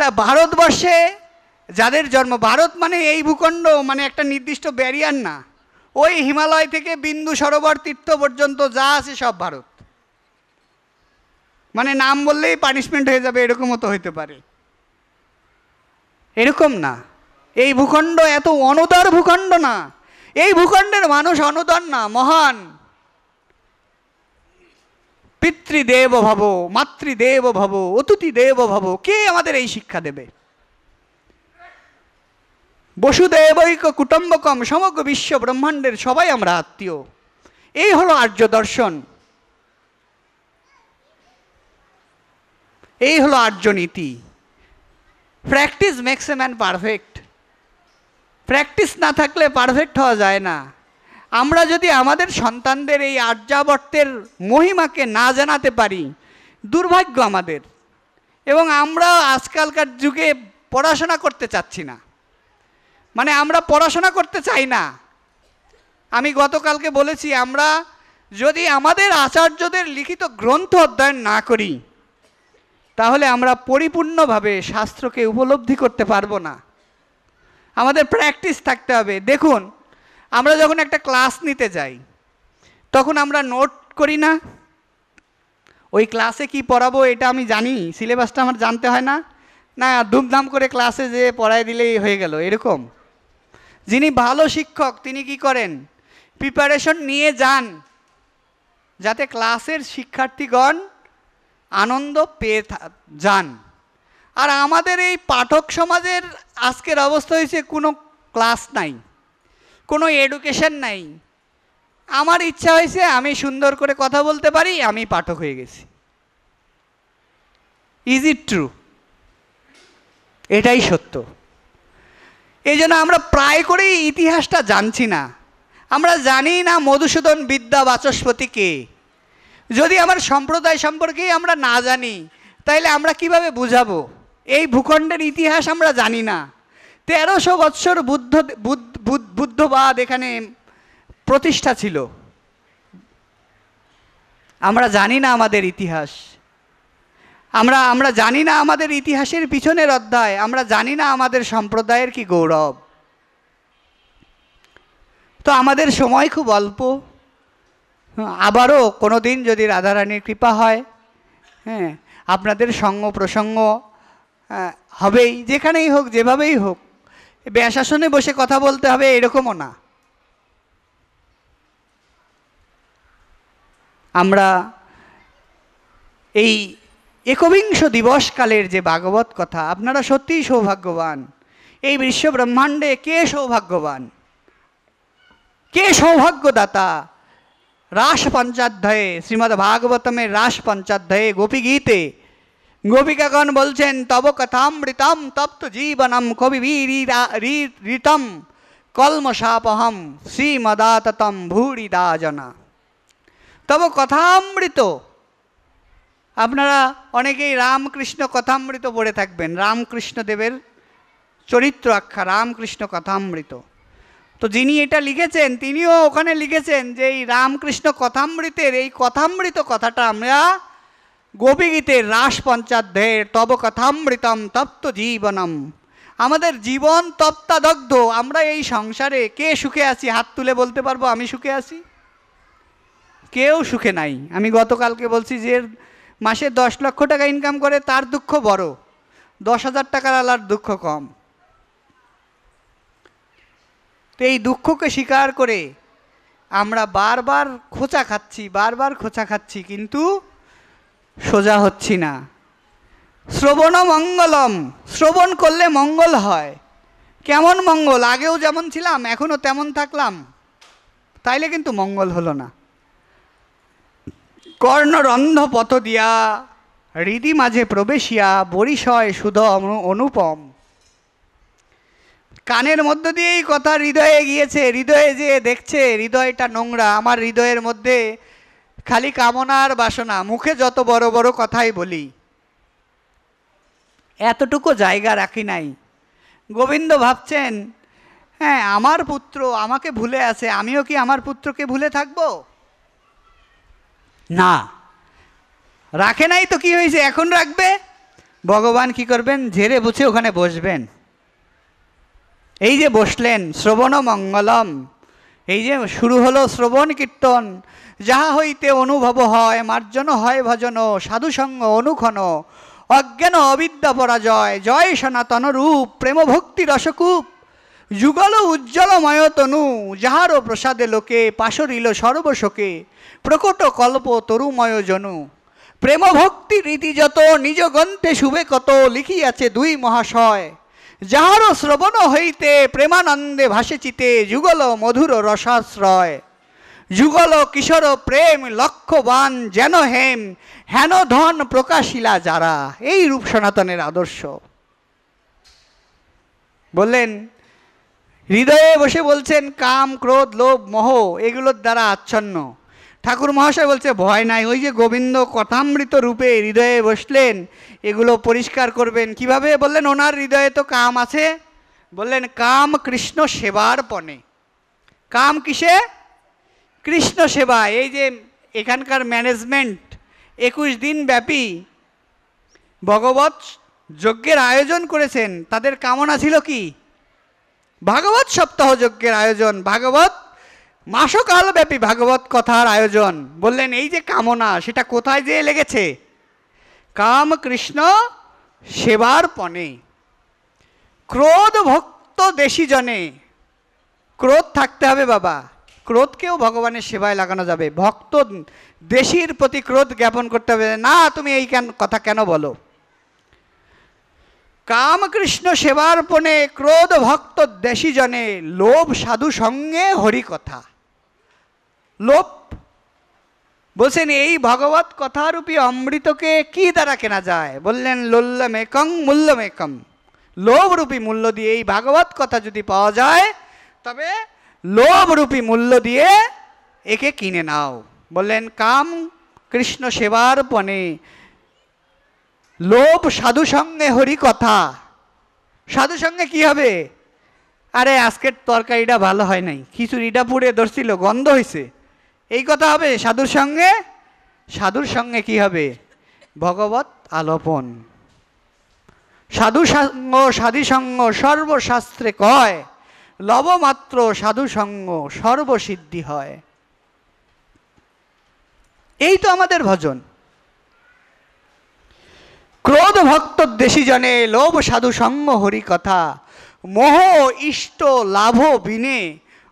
তা ভারতবর্ষে যাদের জন্ম, ভারত মানে এই ভূখণ্ড, মানে একটা নির্দিষ্ট ব্যারিয়ার না, ওই হিমালয় থেকে বিন্দু সরোবর তীর্থ পর্যন্ত যা আছে সব ভারত। মানে নাম বললেই পানিশমেন্ট হয়ে যাবে এরকমও তো হইতে পারে, এরকম না। এই ভূখণ্ড এত অনুদার ভূখণ্ড না, এই ভূখণ্ডের মানুষ অনুদার না, মহান। পিতৃদেব ভব, মাতৃদেব ভব, অতিথি দেব ভব, কে আমাদের এই শিক্ষা দেবে? বসুদেবৈক কুটুম্বকম, সমগ্র বিশ্ব ব্রহ্মাণ্ডের সবাই আমরা আত্মীয়, এই হলো আর্য দর্শন, এই হলো আর্য নীতি। Practice makes a man perfect. Practice না থাকলে পারফেক্ট হওয়া যায় না। আমরা যদি আমাদের সন্তানদের এই আর্যাবর্তের মহিমাকে না জানাতে পারি, দুর্ভাগ্য আমাদের। এবং আমরা আজকালকার যুগে পড়াশোনা করতে চাচ্ছি না, মানে আমরা পড়াশোনা করতে চাই না। আমি গতকালকে বলেছি, আমরা যদি আমাদের আচার্যদের লিখিত গ্রন্থ অধ্যয়ন না করি, তাহলে আমরা পরিপূর্ণভাবে শাস্ত্রকে উপলব্ধি করতে পারবো না। আমাদের প্র্যাকটিস থাকতে হবে। দেখুন, আমরা যখন একটা ক্লাস নিতে যাই, তখন আমরা নোট করি না, ওই ক্লাসে কি পড়াবো এটা আমি জানি, সিলেবাসটা আমার জানতে হয় না, না ধুমধাম করে ক্লাসে যে পড়াই দিলেই হয়ে গেল এরকম। যিনি ভালো শিক্ষক তিনি কি করেন? প্রিপারেশন নিয়ে যান, যাতে ক্লাসের শিক্ষার্থীগণ আনন্দ পেয়ে যান। আর আমাদের এই পাঠক সমাজের আজকের অবস্থা হয়েছে, কোনো ক্লাস নাই, কোনো এডুকেশন নাই। আমার ইচ্ছা হয়েছে আমি সুন্দর করে কথা বলতে পারি, আমি পাঠক হয়ে গেছি। Is it true? এটাই সত্য। এই জন্য আমরা প্রায় করেই ইতিহাসটা জানছি না। আমরা জানি না মধুসূদন বিদ্যা বাচস্পতি কে। যদি আমার সম্প্রদায় সম্পর্কেই আমরা না জানি, তাইলে আমরা কিভাবে বুঝাবো? এই ভূখণ্ডের ইতিহাস আমরা জানি না। 1300 বৎসর বুদ্ধবাদ এখানে প্রতিষ্ঠা ছিল। আমরা জানি না আমাদের ইতিহাস, আমরা জানি না আমাদের ইতিহাসের পিছনের অধ্যায়, আমরা জানি না আমাদের সম্প্রদায়ের কি গৌরব। তো আমাদের সময় খুব অল্প। আবারও কোনো দিন যদি রাধারানীর কৃপা হয়, হ্যাঁ, আপনাদের সঙ্গ প্রসঙ্গ হবেই, যেখানেই হোক যেভাবেই হোক। ব্যাসাসনে বসে কথা বলতে হবে এরকমও না। আমরা এই একবিংশ দিবসকালের যে ভাগবত কথা, আপনারা সত্যিই সৌভাগ্যবান। এই বিশ্ব ব্রহ্মাণ্ডে কে সৌভাগ্যবান, কে সৌভাগ্যদাতা? রাস পঞ্চাধ্যায়ে, শ্রীমদ্ ভাগবতমের রাস পঞ্চাধ্যায়ে গোপী গীতে গোপিকাগণ বলছেন, তব কথামৃতম তপ্ত জীবনম কবিবীরিতম কলমশাপহম শ্রীমদাততম ভূরিদা জনা। তব কথামৃত। আপনারা অনেকেই রামকৃষ্ণ কথামৃত পড়ে থাকবেন, রামকৃষ্ণ দেবের চরিত্র আখ্যা রামকৃষ্ণ কথামৃত। তো যিনি এটা লিখেছেন তিনিও ওখানে লিখেছেন যে এই রামকৃষ্ণ কথামৃতের এই কথামৃত কথাটা আমরা গোপীগীতের রাস পঞ্চাধ্যায়ের তব কথামৃতম তপ্ত জীবনম, আমাদের জীবন তপ্তাদগ্ধ। আমরা এই সংসারে কে সুখে আছি? হাত তুলে বলতে পারবো আমি সুখে আছি? কেউ সুখে নাই। আমি গতকালকে বলছি যে মাসে 10 লক্ষ টাকা ইনকাম করে তার দুঃখ বড়, 10,000 টাকার আলার দুঃখ কম। তো এই দুঃখকে স্বীকার করে আমরা বারবার খোঁচা খাচ্ছি, কিন্তু সোজা হচ্ছি না। শ্রবণ মঙ্গলম, শ্রবণ করলে মঙ্গল হয়। কেমন মঙ্গল? আগেও যেমন ছিলাম এখনও তেমন থাকলাম, তাইলে কিন্তু মঙ্গল হলো না। কর্ণরন্ধ পথ দিয়া হৃদি মাঝে প্রবেশিয়া বরিশয় সুধ অনুপম। কানের মধ্য দিয়েই কথা হৃদয়ে গিয়েছে, হৃদয়ে যে দেখছে হৃদয়টা নোংরা। আমার হৃদয়ের মধ্যে খালি কামনার বাসনা, মুখে যত বড় বড় কথাই বলি, এতটুকু জায়গা রাখি নাই। গোবিন্দ ভাবছেন, হ্যাঁ আমার পুত্র আমাকে ভুলে আছে, আমিও কি আমার পুত্রকে ভুলে থাকব? না, রাখে নাই তো কি হয়েছে, এখন রাখবে। ভগবান কি করবেন? ঝেড়ে বুঝে ওখানে বসবেন। এই যে বসলেন, শ্রবণ মঙ্গলম, এই যে শুরু হলো শ্রবণ কীর্তন, যাহা হইতে অনুভব হয়, মার্জন হয় ভজন, সাধুসঙ্গ অনুক্ষণ, অজ্ঞান অবিদ্যা পরাজয়, জয় সনাতন রূপ, প্রেম ভক্তি রসকূপ, যুগল উজ্জ্বলময় তনু, যাহার প্রসাদে লোকে পাশরিল সর্বশোকে, প্রকট কল্প তরুময় জনু, প্রেম ভক্তি রীতি যত, নিজ গ্রন্থে শুভে কত, লিখিয়াছে দুই মহাশয়, যাহার শ্রবণ হইতে প্রেমানন্দে ভাসে চিতে, যুগল মধুর রসাশ্রয়, যুগল কিশোর প্রেম লক্ষ্যবান যেন হেম, হেন ধন প্রকাশিলা যারা। এই রূপ সনাতনের আদর্শ। বললেন, হৃদয়ে বসে বলছেন কাম ক্রোধ লোভ মোহ এগুলোর দ্বারা আচ্ছন্ন। ঠাকুর মহাশয় বলছে ভয় নাই, ওই যে গোবিন্দ কথামৃত রূপে হৃদয়ে বসলেন, এগুলো পরিষ্কার করবেন কিভাবে? বললেন ওনার হৃদয়ে তো কাম আছে। বললেন কাম কৃষ্ণ সেবার পণে। কাম কিসে? কৃষ্ণ সেবা। এই যে এখানকার ম্যানেজমেন্ট 21 দিন ব্যাপী ভগবত যজ্ঞের আয়োজন করেছেন, তাদের কামনা ছিল কি? ভাগবত সপ্তাহ যজ্ঞের আয়োজন, ভাগবত মাসকাল ব্যাপী ভাগবত কথার আয়োজন। বললেন এই যে কামনা, সেটা কোথায় যেয়ে লেগেছে? কাম কৃষ্ণ সেবার পণে। ক্রোধ ভক্ত দেশি জনে। ক্রোধ থাকতে হবে বাবা, ক্রোধকেও ভগবানের সেবায় লাগানো যাবে। ভক্ত দেশির প্রতি ক্রোধ জ্ঞাপন করতে হবে না, তুমি এই কথা কেন বলো? কাম কৃষ্ণ সেবার পণে, ক্রোধ ভক্ত দেশি জনে, লোভ সাধু সঙ্গে হরি কথা। লোভ বলছেন এই ভগবত কথারূপী অমৃতকে কি দ্বারা কেনা যায়? বললেন লোল্লমেকং মূল্যমেকম। লোভরূপী মূল্য দিয়ে এই ভাগবত কথা যদি পাওয়া যায়, তবে লোভরূপী মূল্য দিয়ে একে কিনে নাও। বললেন কাম কৃষ্ণ সেবার পণে, লোভ সাধু সঙ্গে হরি কথা। সাধু সঙ্গে কি হবে? আরে আজকের তরকারিটা ভালো হয় নাই, খিচুড়িটা পুড়ে ধরছিল, গন্ধ হয়েছে, এই কথা হবে সাধুর সঙ্গে? সাধুর সঙ্গে কি হবে? ভগবত আলোপন। সাধু সঙ্গ সাধি সঙ্গ সর্বশাস্ত্রে কয়, লবমাত্র সাধু সঙ্গ সর্বসিদ্ধি হয়। এই তো আমাদের ভজন। ক্রোধ ভক্ত দেশি জনে, লোভ সাধু সঙ্গ হরি কথা, মোহ ইষ্ট লাভ বিনে,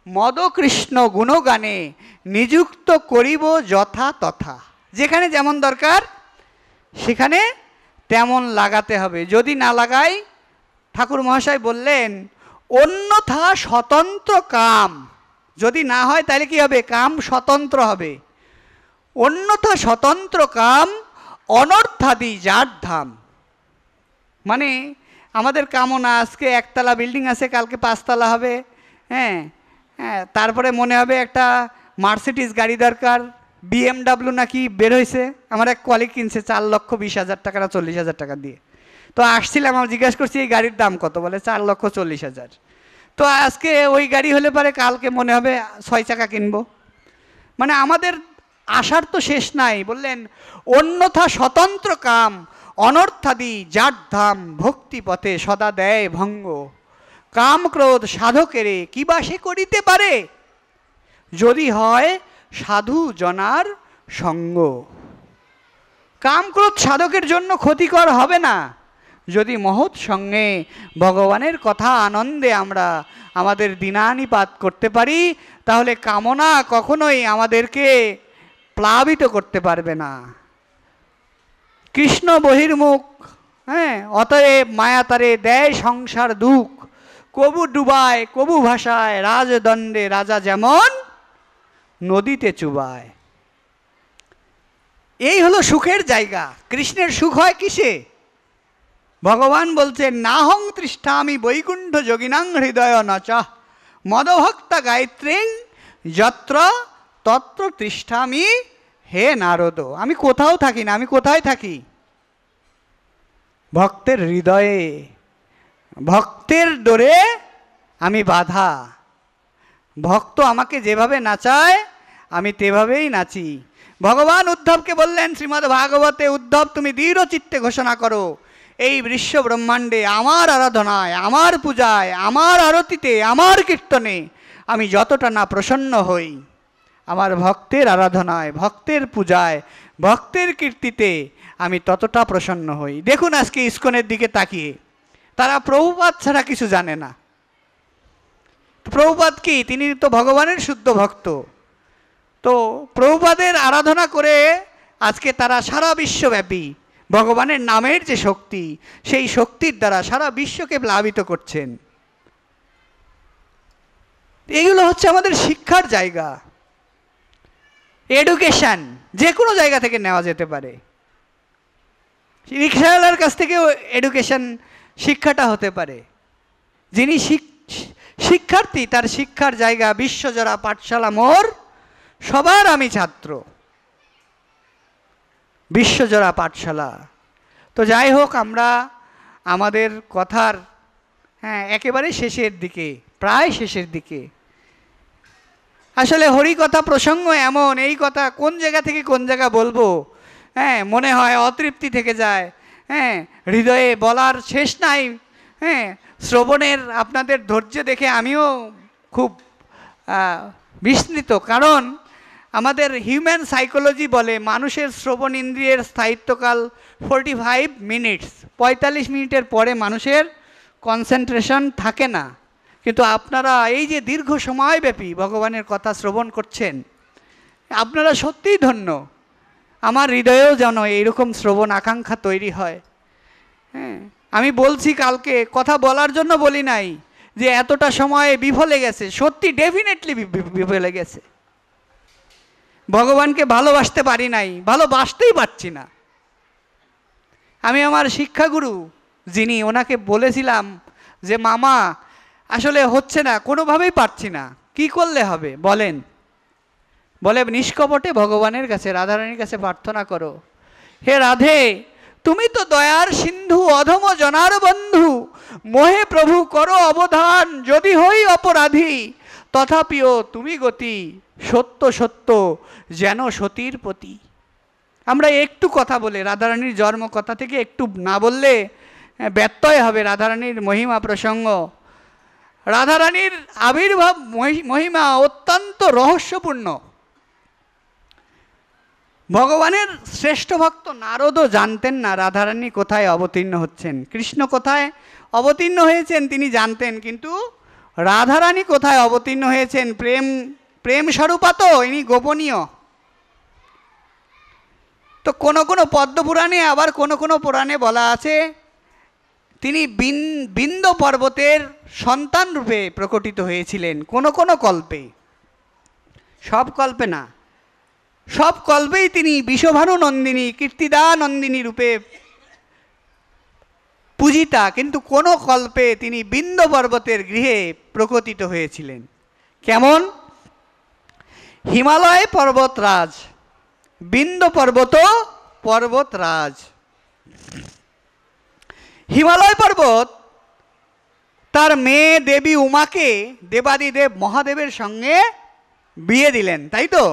মদ কৃষ্ণ গুণগানে, নিযুক্ত করিব যথা তথা। যেখানে যেমন দরকার সেখানে তেমন লাগাতে হবে। যদি না লাগাই, ঠাকুর মহাশয় বললেন অন্যথা স্বতন্ত্র কাম। যদি না হয় তাহলে কি হবে? কাম স্বতন্ত্র হবে। অন্যথা স্বতন্ত্র কাম অনর্থাদি যার ধাম। মানে আমাদের কামনা আজকে একতলা বিল্ডিং আছে, কালকে 5 তলা হবে। হ্যাঁ হ্যাঁ, তারপরে মনে হবে একটা মার্সিডিজ গাড়ি দরকার, BMW নাকি বের হয়েছে। আমার এক কলিগ কিনছে 4,20,000 টাকা না 40,000 টাকা দিয়ে। তো আসছিলাম, আমি জিজ্ঞাসা করছি এই গাড়ির দাম কত? বলে 4,40,000। তো আজকে ওই গাড়ি হলে পারে কালকে মনে হবে 6 চাকা কিনবো। মানে আমাদের আশার তো শেষ নাই। বললেন অন্যথা স্বতন্ত্র কাম অনর্থাদি যার ধাম, ভক্তি পথে সদা দেয় ভঙ্গ, কাম ক্রোধ সাধকেরে কিবা সে করিতে পারে, যদি হয় সাধু জনার সঙ্গ। কাম ক্রোধ সাধকের জন্য ক্ষতিকর হবে না, যদি মহৎ সঙ্গে ভগবানের কথা আনন্দে আমরা আমাদের দিনানিপাত করতে পারি, তাহলে কামনা কখনোই আমাদেরকে প্লাবিত করতে পারবে না। কৃষ্ণ বহির্মুখ, হ্যাঁ, অতএব মায়া তারে দেয় সংসার দুঃখ, কবু ডুবায় কবু ভাসায়, রাজদণ্ডে রাজা যেমন নদীতে চুবায়। এই হলো সুখের জায়গা। কৃষ্ণের সুখ হয় কিসে? ভগবান বলছেন নাহং তৃষ্ঠামি বৈকুণ্ঠ যোগিনাং হৃদয় নচা, মদভক্তা গায়ত্রীং যত্র তত্র তৃষ্ঠামি হে নারদ। আমি কোথাও থাকি না, আমি কোথায় থাকি? ভক্তের হৃদয়ে। ভক্তের ডোরে আমি বাধা। ভক্ত আমাকে যেভাবে নাচায় আমি তেভাবেই নাচি। ভগবান উদ্ধবকে বললেন শ্রীমদ্ ভাগবতে, উদ্ধব তুমি দৃঢ় চিত্তে ঘোষণা করো এই বিশ্ব ব্রহ্মাণ্ডে আমার আরাধনায়, আমার পূজায়, আমার আরতিতে, আমার কীর্তনে আমি যতটা না প্রসন্ন হই, আমার ভক্তের আরাধনায়, ভক্তের পূজায়, ভক্তের কীর্তিতে আমি ততটা প্রসন্ন হই। দেখুন আজকে ইস্কনের দিকে তাকিয়ে, তারা প্রভুপাদ ছাড়া কিছু জানে না। প্রভুপাদ কি? তিনি তো ভগবানের শুদ্ধ ভক্ত। তো প্রভুপাদের আরাধনা করে আজকে তারা সারা বিশ্বব্যাপী ভগবানের নামের যে শক্তি, সেই শক্তির দ্বারা সারা বিশ্বকে প্লাবিত করছেন। এইগুলো হচ্ছে আমাদের শিক্ষার জায়গা। এডুকেশন যে কোনো জায়গা থেকে নেওয়া যেতে পারে। রিক্সাওয়ালার কাছ থেকেও এডুকেশন, শিক্ষাটা হতে পারে। যিনি শিক্ষার্থী, তার শিক্ষার জায়গা বিশ্বজোড়া পাঠশালা মোর, সবার আমি ছাত্র, বিশ্বজোড়া পাঠশালা। তো যাই হোক, আমরা আমাদের কথার একেবারে শেষের দিকে, প্রায় শেষের দিকে। আসলে হরিকথা প্রসঙ্গ এমন, এই কথা কোন জায়গা থেকে কোন জায়গা বলবো, মনে হয় অতৃপ্তি থেকে যায়, হৃদয়ে বলার শেষ নাই। শ্রবণের আপনাদের ধৈর্য দেখে আমিও খুব বিস্মিত, কারণ আমাদের হিউম্যান সাইকোলজি বলে মানুষের শ্রবণ ইন্দ্রিয়ের স্থায়িত্বকাল 45 মিনিটস, 45 মিনিটের পরে মানুষের কনসেন্ট্রেশন থাকে না। কিন্তু আপনারা এই যে দীর্ঘ সময়ব্যাপী ভগবানের কথা শ্রবণ করছেন, আপনারা সত্যিই ধন্য। আমার হৃদয়েও যেন এইরকম শ্রবণ আকাঙ্ক্ষা তৈরি হয়। আমি বলছি, কালকে কথা বলার জন্য বলি নাই যে এতটা সময় বিফলে গেছে, সত্যি ডেফিনেটলি বিফলে গেছে। ভগবানকে ভালোবাসতে পারি নাই, ভালোবাসতেই পারছি না। আমি আমার শিক্ষাগুরু যিনি, ওনাকে বলেছিলাম যে মামা আসলে হচ্ছে না, কোনোভাবেই পারছি না, কি করলে হবে বলেন? বলে নিষ্কপটে ভগবানের কাছে, রাধারানীর কাছে প্রার্থনা করো, হে রাধে তুমি তো দয়ার সিন্ধু, অধম জনার বন্ধু, মোহে প্রভু করো অবধান, যদি হই অপরাধী তথাপিও তুমি গতি, সত্য সত্য যেন সতীর প্রতি। আমরা একটু কথা বলে, রাধারানীর জন্ম কথা থেকে একটু না বললে ব্যত্যয় হবে রাধারানীর মহিমা প্রসঙ্গ। রাধারানীর আবির্ভাব মহিমা অত্যন্ত রহস্যপূর্ণ। ভগবানের শ্রেষ্ঠ ভক্ত নারদও জানতেন না রাধারানী কোথায় অবতীর্ণ হচ্ছেন, কৃষ্ণ কোথায় অবতীর্ণ হয়েছেন তিনি জানতেন, কিন্তু রাধারানী কোথায় অবতীর্ণ হয়েছেন, প্রেম স্বরূপা তো ইনি গোপনীয়। তো কোনো কোনো পদ্মপুরাণে, আবার কোনো কোনো পুরাণে বলা আছে তিনি বিন্দ পর্বতের সন্তান রূপে প্রকটিত হয়েছিলেন কোনো কোনো কল্পে, সব কল্পে না। সব কল্পেই তিনি বিষভানু নন্দিনী, কীর্তিদা নন্দিনী রূপে পূজিতা, কিন্তু কোনো কল্পে তিনি বিন্দ পর্বতের গৃহে প্রকটিত হয়েছিলেন। কেমন? হিমালয় পর্বতরাজ, বিন্দ পর্বত পর্বতরাজ। হিমালয় পর্বত তার মেয়ে দেবী উমাকে দেবাদিদেব মহাদেবের সঙ্গে বিয়ে দিলেন, তাই তো?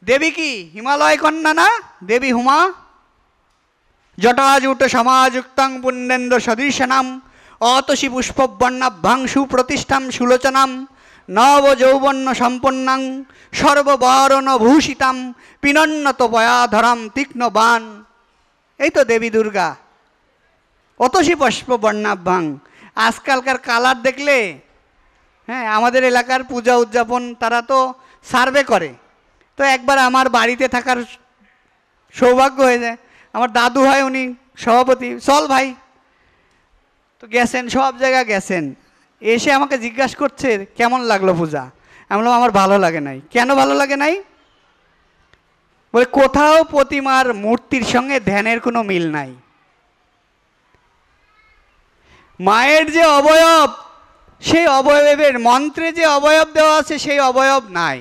দেবী কি হিমালয় কন্যা না? দেবী হুমা। জটাজুট সমাযুক্তং পুণ্যেন্দ্র সদৃশনাম, অতসী পুষ্পবর্ণাভ্যাং সুপ্রতিষ্ঠাম সুলোচনাম, নব যৌবন্য সম্পন্নাং সর্ববরণ ভূষিতাম, পিনন্নত পয়াধরাম তীক্ষ্ণ বাণ। এই তো দেবী দুর্গা। অতসী পুষ্পবর্ণাভ্যাং। আজকালকার কালার দেখলে, আমাদের এলাকার পূজা উদযাপন তারা তো সার্ভে করে। তো একবার আমার বাড়িতে থাকার সৌভাগ্য হয়ে যায়, আমার দাদু হয় উনি সভাপতি, চল ভাই, তো গেছেন, সব জায়গায় গেছেন, এসে আমাকে জিজ্ঞাসা করছে কেমন লাগলো পূজা। আমি বললাম আমার ভালো লাগে নাই। কেন ভালো লাগে নাই? বলে কোথাও প্রতিমার মূর্তির সঙ্গে ধ্যানের কোনো মিল নাই। মায়ের যে অবয়ব, সেই অবয়বের মন্ত্রে যে অবয়ব দেওয়া আছে সেই অবয়ব নাই।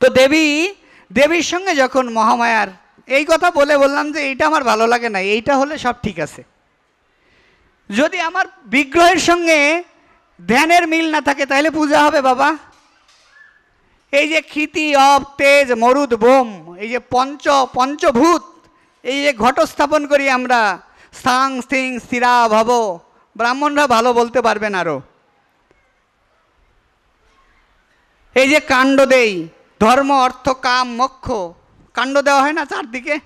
তো দেবীর সঙ্গে যখন মহামায়ার এই কথা বললাম যে এইটা আমার ভালো লাগে না, এইটা হলে সব ঠিক আছে। যদি আমার বিগ্রহের সঙ্গে ধ্যানের মিল না থাকে তাহলে পূজা হবে বাবা? এই যে ক্ষিতি অপ তেজ মরুদ বোম, এই যে পঞ্চভূত, এই যে ঘট স্থাপন করি আমরা, স্থাং স্থিং স্থিরা ভব, ব্রাহ্মণরা ভালো বলতে পারবেন আরো। এই যে কাণ্ড দেই, ধর্ম অর্থ কাম মোক্ষ, কাণ্ড দেওয়া হয় না চারদিকে,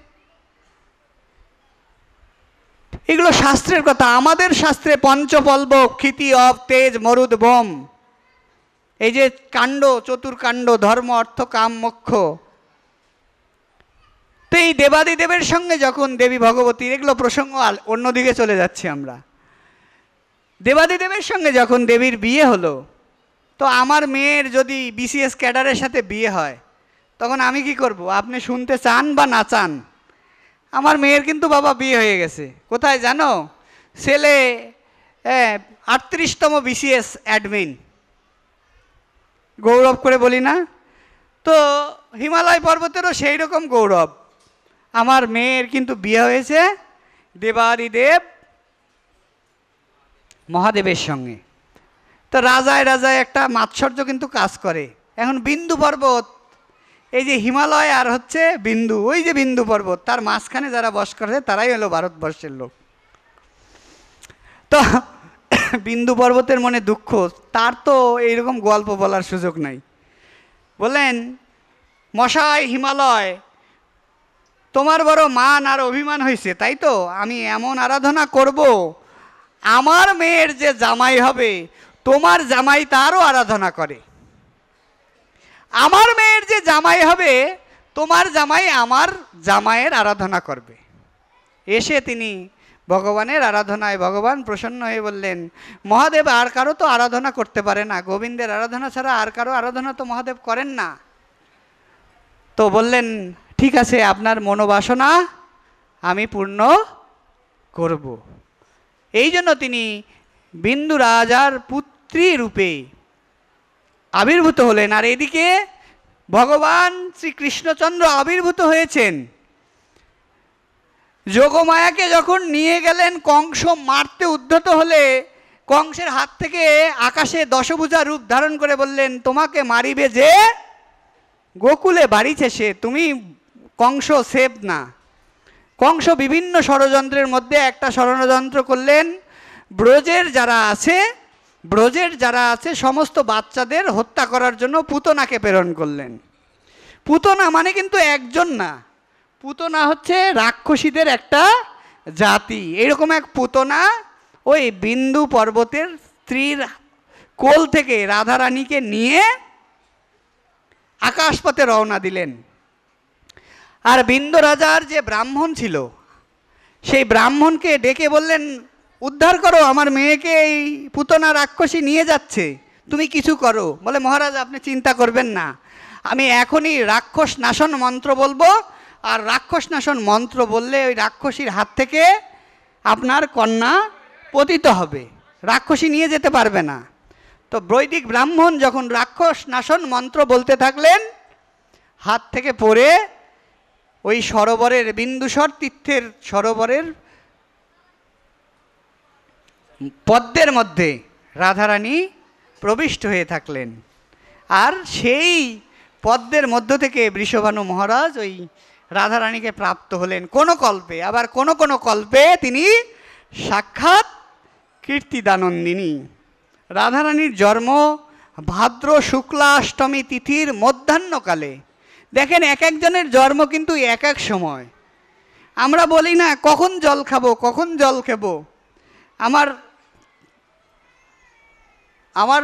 এগুলো শাস্ত্রের কথা। আমাদের শাস্ত্রে পঞ্চপল্ব, ক্ষিতি, অব, তেজ, মরুদ, বোম, এই যে কাণ্ড, চতুর্কাণ্ড, ধর্ম অর্থ কাম মোক্ষ। তো এই দেবাদিদেবের সঙ্গে যখন দেবী ভগবতীর, এগুলো প্রসঙ্গ অন্যদিকে চলে যাচ্ছি আমরা, দেবাদিদেবের সঙ্গে যখন দেবীর বিয়ে হলো, তো আমার মেয়ের যদি বিসিএস ক্যাডারের সাথে বিয়ে হয়, তখন আমি কি করব? আপনি শুনতে চান বা না চান, আমার মেয়ের কিন্তু বাবা বিয়ে হয়ে গেছে। কোথায় জানো? ছেলে 38তম বিসিএস অ্যাডমিন, গৌরব করে বলি না? তো হিমালয় পর্বতেরও সেই রকম গৌরব, আমার মেয়ের কিন্তু বিয়ে হয়েছে দেবাদিদেব মহাদেবের সঙ্গে। তো রাজায় রাজায় একটা মাৎসর্য কিন্তু কাজ করে। এখন বিন্দু পর্বত, এই যে হিমালয় আর হচ্ছে বিন্দু, ওই যে বিন্দু পর্বত, তার মাঝখানে যারা বস করে তারাই হলো ভারতবর্ষের লোক। তো বিন্দু পর্বতের মনে দুঃখ, তার তো এইরকম গল্প বলার সুযোগ নাই। বললেন, মশাই হিমালয়, তোমার বড় মান আর অভিমান হয়েছে, তাই তো? আমি এমন আরাধনা করব, আমার মেয়ের যে জামাই হবে, তোমার জামাই তারও আরাধনা করে। আমার মেয়ের যে জামাই হবে, তোমার জামাই আমার জামাইয়ের আরাধনা করবে। এসে তিনি ভগবানের আরাধনায়, ভগবান প্রসন্ন হয়ে বললেন, মহাদেব আর কারো তো আরাধনা করতে পারে না, গোবিন্দের আরাধনা ছাড়া আর কারো আরাধনা তো মহাদেব করেন না। তো বললেন, ঠিক আছে, আপনার মনোবাসনা আমি পূর্ণ করব। এই জন্য তিনি বিন্দু রাজার পুত্রী রূপে আবির্ভূত হলেন। আর এদিকে ভগবান শ্রীকৃষ্ণচন্দ্র আবির্ভূত হয়েছেন। যোগমায়াকে যখন নিয়ে গেলেন কংস মারতে উদ্ধত হলে, কংসের হাত থেকে আকাশে দশভুজা রূপ ধারণ করে বললেন, তোমাকে মারিবে যে গোকুলে বাড়িছে সে, তুমি কংস সেভ না। কংস বিভিন্ন ষড়যন্ত্রের মধ্যে একটা ষড়যন্ত্র করলেন, ব্রজের যারা আছে সমস্ত বাচ্চাদের হত্যা করার জন্য পুতনাকে প্রেরণ করলেন। পুতনা মানে কিন্তু একজন না, পুতনা হচ্ছে রাক্ষসীদের একটা জাতি। এইরকম এক পুতনা ওই বিন্দু পর্বতের স্ত্রীর কোল থেকে রাধারানীকে নিয়ে আকাশপথে রওনা দিলেন। আর বিন্দু রাজার যে ব্রাহ্মণ ছিল, সেই ব্রাহ্মণকে ডেকে বললেন, উদ্ধার করো, আমার মেয়েকে এই পুতনা রাক্ষসী নিয়ে যাচ্ছে, তুমি কিছু করো। বলে, মহারাজ আপনি চিন্তা করবেন না, আমি এখনই রাক্ষস নাশন মন্ত্র বলবো, আর রাক্ষস নাশন মন্ত্র বললে ওই রাক্ষসীর হাত থেকে আপনার কন্যা পতিত হবে, রাক্ষসী নিয়ে যেতে পারবে না। তো বৈদিক ব্রাহ্মণ যখন রাক্ষস নাশন মন্ত্র বলতে থাকলেন, হাত থেকে পড়ে ওই সরোবরের, বিন্দুসর তীর্থের সরোবরের পদ্মের মধ্যে রাধারানী প্রবিষ্ট হয়ে থাকলেন। আর সেই পদ্মের মধ্য থেকে বৃষভানু মহারাজ ওই রাধারানীকে প্রাপ্ত হলেন কোনো কল্পে, আবার কোনো কোনো কল্পে তিনি সাক্ষাৎ কীর্তিদানন্দিনী। রাধারানীর জন্ম ভাদ্র শুক্লা অষ্টমী তিথির মধ্যাহ্নকালে। দেখেন, এক একজনের জন্ম কিন্তু এক এক সময়। আমরা বলি না কখন জল খাবো, কখন জল খাবো। আমার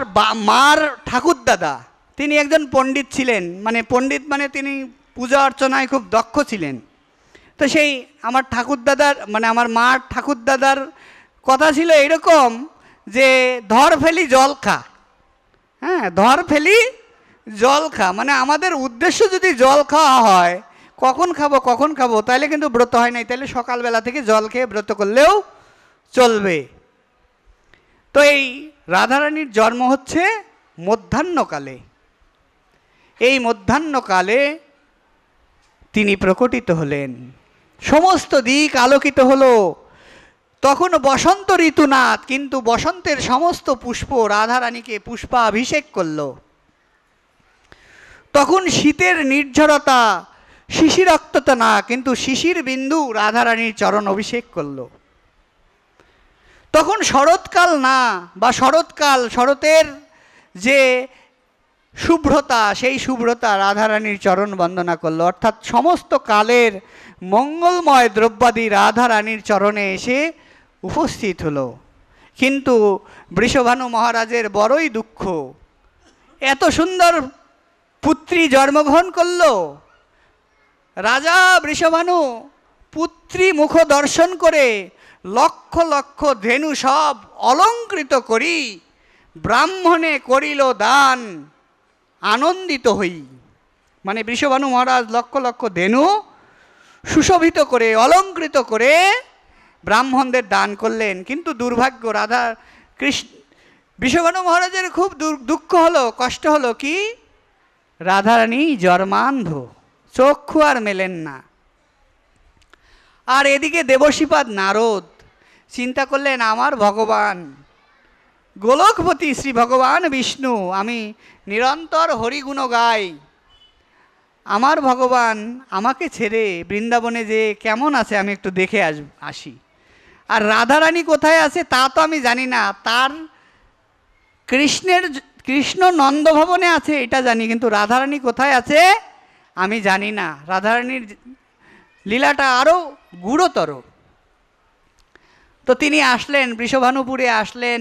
মার ঠাকুরদাদা, তিনি একজন পণ্ডিত ছিলেন, মানে পণ্ডিত মানে তিনি পূজা অর্চনায় খুব দক্ষ ছিলেন। তো সেই আমার ঠাকুরদাদার, মানে আমার মার ঠাকুরদাদার কথা ছিল এরকম যে, ধর ফেলি জল খা। হ্যাঁ, ধর ফেলি জল খা, মানে আমাদের উদ্দেশ্য যদি জল খাওয়া হয়, কখন খাবো কখন খাবো, তাহলে কিন্তু ব্রত হয় নাই, তাহলে সকালবেলা থেকে জল খেয়ে ব্রত করলেও চলবে। তো এই রাধারানীর জন্ম হচ্ছে মধ্যাহ্নকালে। এই মধ্যাহ্নকালে তিনি প্রকটিত হলেন, সমস্ত দিক আলোকিত হলো। তখন বসন্ত ঋতুনাথ, কিন্তু বসন্তের সমস্ত পুষ্প রাধারানীকে পুষ্পাভিষেক করল। তখন শীতের নির্ঝরতা শিশির রক্ত তো না, কিন্তু শিশির বিন্দু রাধারানীর চরণ অভিষেক করলো। তখন শরৎকাল না, বা শরৎকাল, শরতের যে শুভ্রতা, সেই শুভ্রতা রাধারানীর চরণ বন্দনা করলো। অর্থাৎ সমস্ত কালের মঙ্গলময় দ্রব্যাদি রাধারানীর চরণে এসে উপস্থিত হলো। কিন্তু বৃষভানু মহারাজের বড়ই দুঃখ, এত সুন্দর পুত্রী জন্মগ্রহণ করল। রাজা বৃষভানু পুত্রী মুখ দর্শন করে লক্ষ লক্ষ ধেনু সব অলঙ্কৃত করি ব্রাহ্মণে করিল দান আনন্দিত হই। মানে বৃষভানু মহারাজ লক্ষ লক্ষ ধেনু সুশোভিত করে অলঙ্কৃত করে ব্রাহ্মণদের দান করলেন। কিন্তু দুর্ভাগ্য, রাধা কৃষ্ণ বৃষভানু মহারাজের খুব দুঃখ হলো, কষ্ট হলো, কি রাধারানী জন্মান্ধ, চক্ষু আর মেলেন না। আর এদিকে দেবশ্রীপাদ নারদ চিন্তা করলেন, আমার ভগবান গোলকপতি শ্রী ভগবান বিষ্ণু, আমি নিরন্তর হরিগুণ গাই, আমার ভগবান আমাকে ছেড়ে বৃন্দাবনে যে কেমন আছে আমি একটু দেখে আসি। আর রাধারানী কোথায় আছে তা তো আমি জানি না, তার কৃষ্ণ নন্দভবনে আছে এটা জানি, কিন্তু রাধারানী কোথায় আছে আমি জানি না। রাধারানীর লীলাটা আরও গূঢ়তর। তো তিনি আসলেন, বৃষভানুপুরে আসলেন,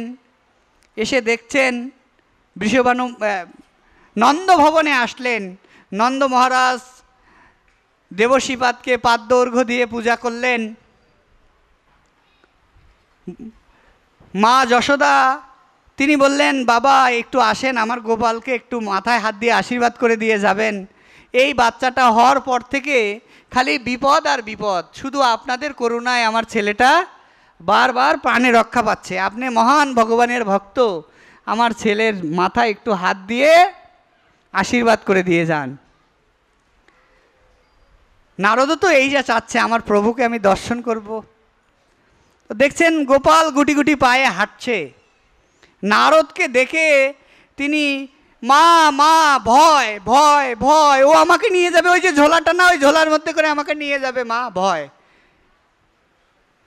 এসে দেখছেন বৃষভানু নন্দভবনে আসলেন। নন্দ মহারাজ দেবশ্রীপাদকে পাদদৈর্ঘ্য দিয়ে পূজা করলেন। মা যশোদা তিনি বললেন, বাবা একটু আসেন, আমার গোপালকে একটু মাথায় হাত দিয়ে আশীর্বাদ করে দিয়ে যাবেন। এই বাচ্চাটা হওয়ার পর থেকে খালি বিপদ আর বিপদ, শুধু আপনাদের করুণায় আমার ছেলেটা বারবার প্রাণে রক্ষা পাচ্ছে। আপনি মহান ভগবানের ভক্ত, আমার ছেলের মাথায় একটু হাত দিয়ে আশীর্বাদ করে দিয়ে যান। নারদও তো এই যা চাচ্ছে, আমার প্রভুকে আমি দর্শন করব। তো দেখছেন গোপাল গুটি গুটি পায়ে হাঁটছে। নারদকে দেখে তিনি, মা মা ভয় ভয় ভয়, ও আমাকে নিয়ে যাবে, ওই যে ঝোলাটা না, ওই ঝোলার মধ্যে করে আমাকে নিয়ে যাবে, মা ভয়।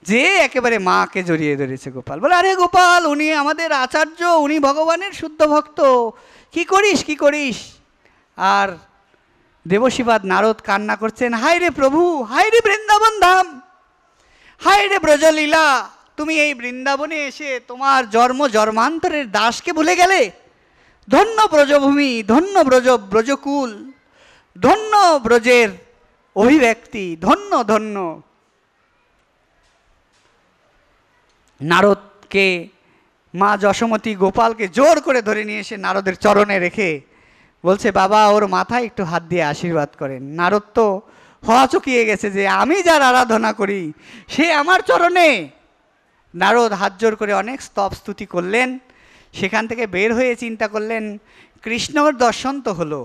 যে একেবারে মাকে জড়িয়ে ধরেছে গোপাল, বলে, আরে গোপাল, উনি আমাদের আচার্য, উনি ভগবানের শুদ্ধ ভক্ত, কি করিস কি করিস। আর দেবশ্রীপাদ নারদ কান্না করছেন, হায় রে প্রভু, হায় রে বৃন্দাবন ধাম, হায় রে ব্রজলীলা, তুমি এই বৃন্দাবনে এসে তোমার জন্মান্তরের দাসকে ভুলে গেলে। ধন্য ব্রজভূমি, ধন্য ব্রজকুল, ধন্য ব্রজের অভিব্যক্তি, ধন্য ধন্য। নারদকে মা যশোমতী গোপালকে জোর করে ধরে নিয়ে এসে নারদের চরণে রেখে বলছে, বাবা ওর মাথায় একটু হাত দিয়ে আশীর্বাদ করেন। নারদ তো হওয়া চকিয়ে গেছে যে আমি যার আরাধনা করি সে আমার চরণে। নারদ হাত জোর করে অনেক স্তব স্তুতি করলেন। সেখান থেকে বের হয়ে চিন্তা করলেন, কৃষ্ণর দর্শন তো হলো,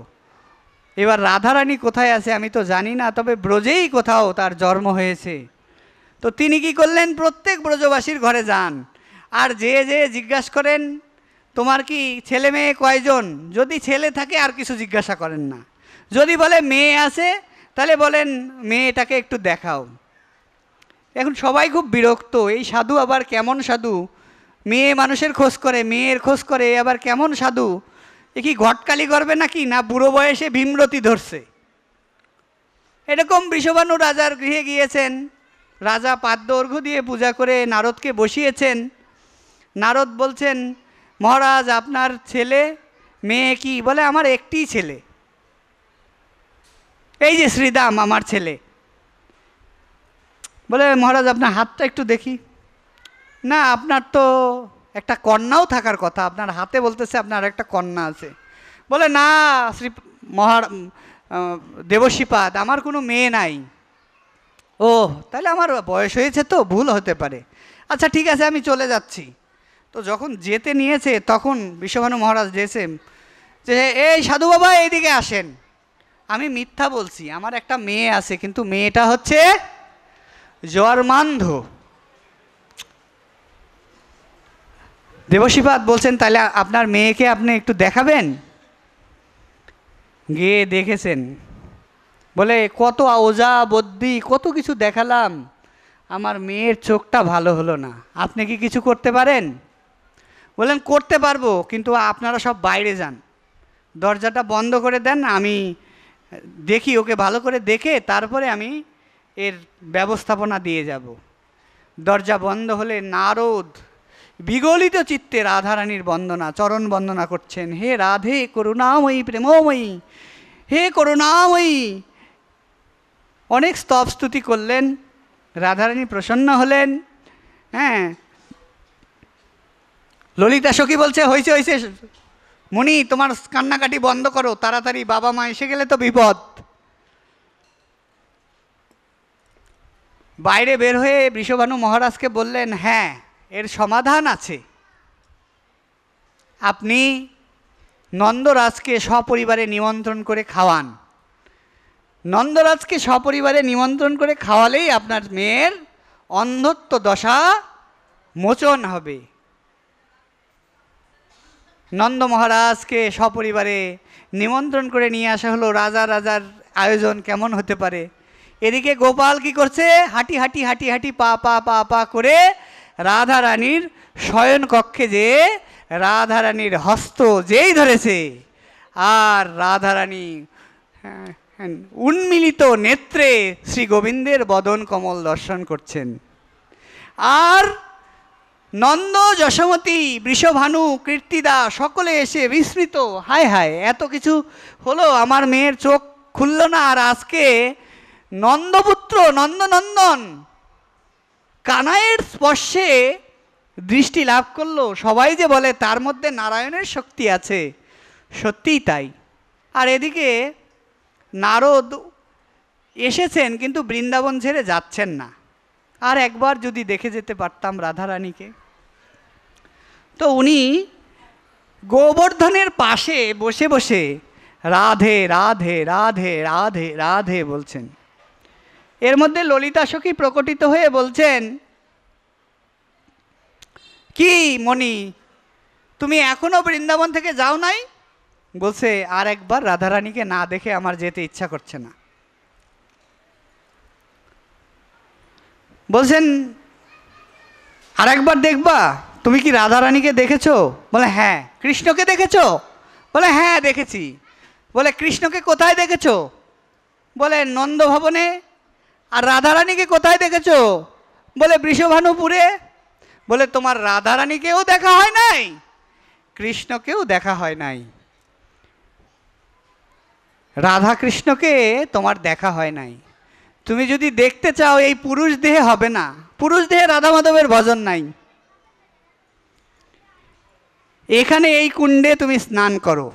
এবার রাধারানী কোথায় আছে আমি তো জানি না, তবে ব্রজেই কোথাও তার জন্ম হয়েছে। তো তিনি কি করলেন, প্রত্যেক ব্রজবাসীর ঘরে যান, আর যে যে জিজ্ঞাসা করেন তোমার কি ছেলে মেয়ে কয়জন, যদি ছেলে থাকে আর কিছু জিজ্ঞাসা করেন না, যদি বলে মেয়ে আছে তাহলে বলেন মেয়েটাকে একটু দেখাও। এখন সবাই খুব বিরক্ত, এই সাধু আবার কেমন সাধু, মেয়ে মানুষের খোঁজ করে, মেয়ের খোঁজ করে, আবার কেমন সাধু, এ কি ঘটকালি করবে নাকি, না বুড়ো বয়সে ভীমরতি ধরছে। এরকম বৃষভানু রাজার গৃহে গিয়েছেন, রাজা পাদদৈর্ঘ্য দিয়ে পূজা করে নারদকে বসিয়েছেন। নারদ বলছেন, মহারাজ আপনার ছেলে মেয়ে কি, বলে আমার একটিই ছেলে, এই যে শ্রীদাম আমার ছেলে। বলে, মহারাজ আপনার হাতটা একটু দেখি। না, আপনার তো একটা কন্যাও থাকার কথা, আপনার হাতে বলতেছে আপনার একটা কন্যা আছে। বলে, না শ্রী দেবশ্রীপাদ, আমার কোনো মেয়ে নাই। ও তাহলে আমার বয়স হয়েছে তো, ভুল হতে পারে, আচ্ছা ঠিক আছে আমি চলে যাচ্ছি। তো যখন যেতে নিয়েছে তখন বৃষভানু মহারাজ যেছে যে, এই সাধু বাবা এইদিকে আসেন, আমি মিথ্যা বলছি, আমার একটা মেয়ে আছে, কিন্তু মেয়েটা হচ্ছে জন্মান্ধ। দেবশ্রীপাদ বলছেন, তাহলে আপনার মেয়েকে আপনি একটু দেখাবেন। গিয়ে দেখেছেন বলে কত ওজা বদ্যি কত কিছু দেখালাম, আমার মেয়ের চোখটা ভালো হলো না, আপনি কি কিছু করতে পারেন? বললেন করতে পারবো, কিন্তু আপনারা সব বাইরে যান, দরজাটা বন্ধ করে দেন, আমি দেখি, ওকে ভালো করে দেখে তারপরে আমি এর ব্যবস্থাপনা দিয়ে যাব। দরজা বন্ধ হলে নারদ বিগলিত চিত্তে রাধারানীর বন্দনা, চরণ বন্দনা করছেন, হে রাধে করুণাময়ী প্রেমময়ী, হে করুণাময়ী, অনেক স্তব স্তুতি করলেন। রাধারানী প্রসন্ন হলেন। হ্যাঁ, ললিতা সখী বলছে হয়েছে হয়েছে মুনি, তোমার কান্নাকাটি বন্ধ করো, তাড়াতাড়ি বাবা মা এসে গেলে তো বিপদ। বাইরে বের হয়ে বৃষভানু মহারাজকে বললেন, হ্যাঁ এর সমাধান আছে, আপনি নন্দরাজকে সপরিবারে নিমন্ত্রণ করে খাওয়ান, নন্দরাজকে সপরিবারে নিমন্ত্রণ করে খাওয়ালেই আপনার মেয়ের অন্ধত্ব দশা মোচন হবে। নন্দ মহারাজকে সপরিবারে নিমন্ত্রণ করে নিয়ে আসা হলো। রাজার আয়োজন কেমন হতে পারে। এদিকে গোপাল কি করছে, হাঁটি হাঁটি হাঁটি হাঁটি পা পা পা পা করে রাধারানীর শয়ন কক্ষে যেয়ে রাধারানীর হস্ত যেই ধরেছে, আর রাধারানী উন্মিলিত নেত্রে শ্রী গোবিন্দের বদন কমল দর্শন করছেন। আর নন্দ, যশোমতী, বৃষভানু, কীর্তিদা সকলে এসে বিস্মৃত, হায় হায় এত কিছু হলো, আমার মেয়ের চোখ খুলল না, আর আজকে নন্দপুত্র নন্দনন্দন কানাইয়ের স্পর্শে দৃষ্টি লাভ করলো। সবাই যে বলে তার মধ্যে নারায়ণের শক্তি আছে, সত্যিই তাই। আর এদিকে নারদ এসেছেন কিন্তু বৃন্দাবন ছেড়ে যাচ্ছেন না। আর একবার যদি দেখে যেতে পারতাম রাধারানীকে। তো উনি গোবর্ধনের পাশে বসে বসে রাধে রাধে রাধে রাধে রাধে বলছেন। এর মধ্যে ললিতা সখী প্রকটিত হয়ে বলছেন, কি মণি, তুমি এখনো বৃন্দাবন থেকে যাও নাই? বলছে, আর একবার রাধারানীকে না দেখে আমার যেতে ইচ্ছা করছে না। বলছেন, আর একবার দেখবা? তুমি কি রাধারানীকে দেখেছো? বলে হ্যাঁ। কৃষ্ণকে দেখেছো? বলে হ্যাঁ দেখেছি। বলে কৃষ্ণকে কোথায় দেখেছো? বলে নন্দভবনে। আর রাধারানীকে কোথায় দেখেছো? বলে বৃষভানুপুরে। বলে তোমার রাধারানীকেও দেখা হয় নাই, কৃষ্ণকেও দেখা হয় নাই, রাধা কৃষ্ণকে তোমার দেখা হয় নাই। তুমি যদি দেখতে চাও এই পুরুষ দেহে হবে না, পুরুষ দেহে রাধা মাধবের ভজন নাই। এখানে এই কুণ্ডে তুমি স্নান করো।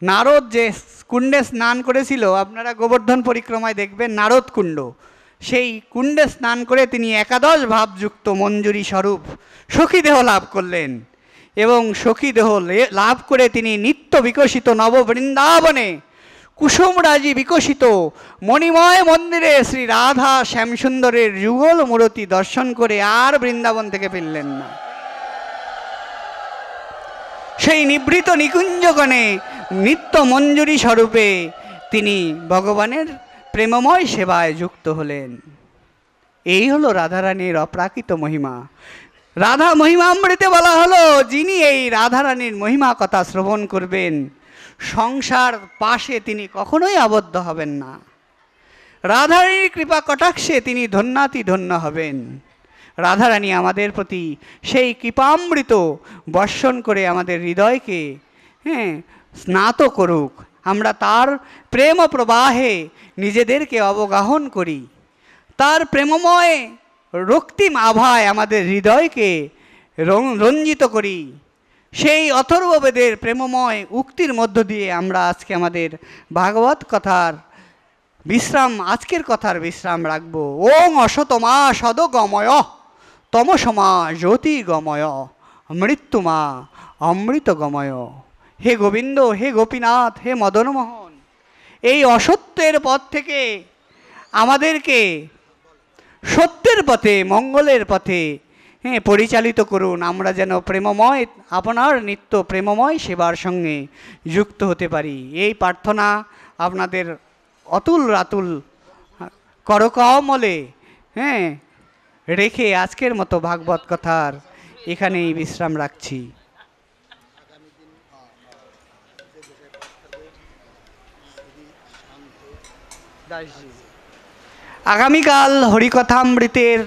নারদ যে কুণ্ডে স্নান করেছিল, আপনারা গোবর্ধন পরিক্রমায় দেখবেন নারদ কুণ্ড, সেই কুণ্ডে স্নান করে তিনি একাদশ ভাবযুক্ত মঞ্জুরি স্বরূপ সখীদেহ লাভ করলেন। এবং সখীদেহ লাভ করে তিনি নিত্য বিকশিত নববৃন্দাবনে কুসুমরাজি বিকশিত মণিময় মন্দিরে শ্রী রাধা শ্যামসুন্দরের যুগল মূরতি দর্শন করে আর বৃন্দাবন থেকে ফিরলেন না। সেই নিভৃত নিকুঞ্জগণে নিত্য মঞ্জুরি স্বরূপে তিনি ভগবানের প্রেমময় সেবায় যুক্ত হলেন। এই হলো রাধারানীর অপ্রাকৃত মহিমা। রাধা মহিমামৃতে বলা হলো, যিনি এই রাধারানীর মহিমা কথা শ্রবণ করবেন, সংসার পাশে তিনি কখনোই আবদ্ধ হবেন না। রাধারানীর কৃপা কটাক্ষে তিনি ধন্যাতি ধন্য হবেন। রাধারানী আমাদের প্রতি সেই কৃপামৃত বর্ষণ করে আমাদের হৃদয়কে স্নাত করুক, আমরা তার প্রেম প্রবাহে নিজেদেরকে অবগাহন করি, তার প্রেমময় রক্তিম আভায় আমাদের হৃদয়কে রঞ্জিত করি। সেই অথর্ববেদের প্রেমময় উক্তির মধ্য দিয়ে আমরা আজকে আমাদের ভাগবত কথার বিশ্রাম, আজকের কথার বিশ্রাম রাখব। ওং অসতমা সদগময় তমসমা জ্যোতির্গময় মৃত্যুমা অমৃতগময়। হে গোবিন্দ, হে গোপীনাথ, হে মদনমোহন, এই অসত্যের পথ থেকে আমাদেরকে সত্যের পথে, মঙ্গলের পথে পরিচালিত করুন। আমরা যেন প্রেমময়, আপনার নিত্য প্রেমময় সেবার সঙ্গে যুক্ত হতে পারি। এই প্রার্থনা আপনাদের অতুল রাতুল করকমলে, হ্যাঁ, রেখে আজকের মতো ভাগবত কথার এখানেই বিশ্রাম রাখছি। আগামীকাল হরিকথামৃতের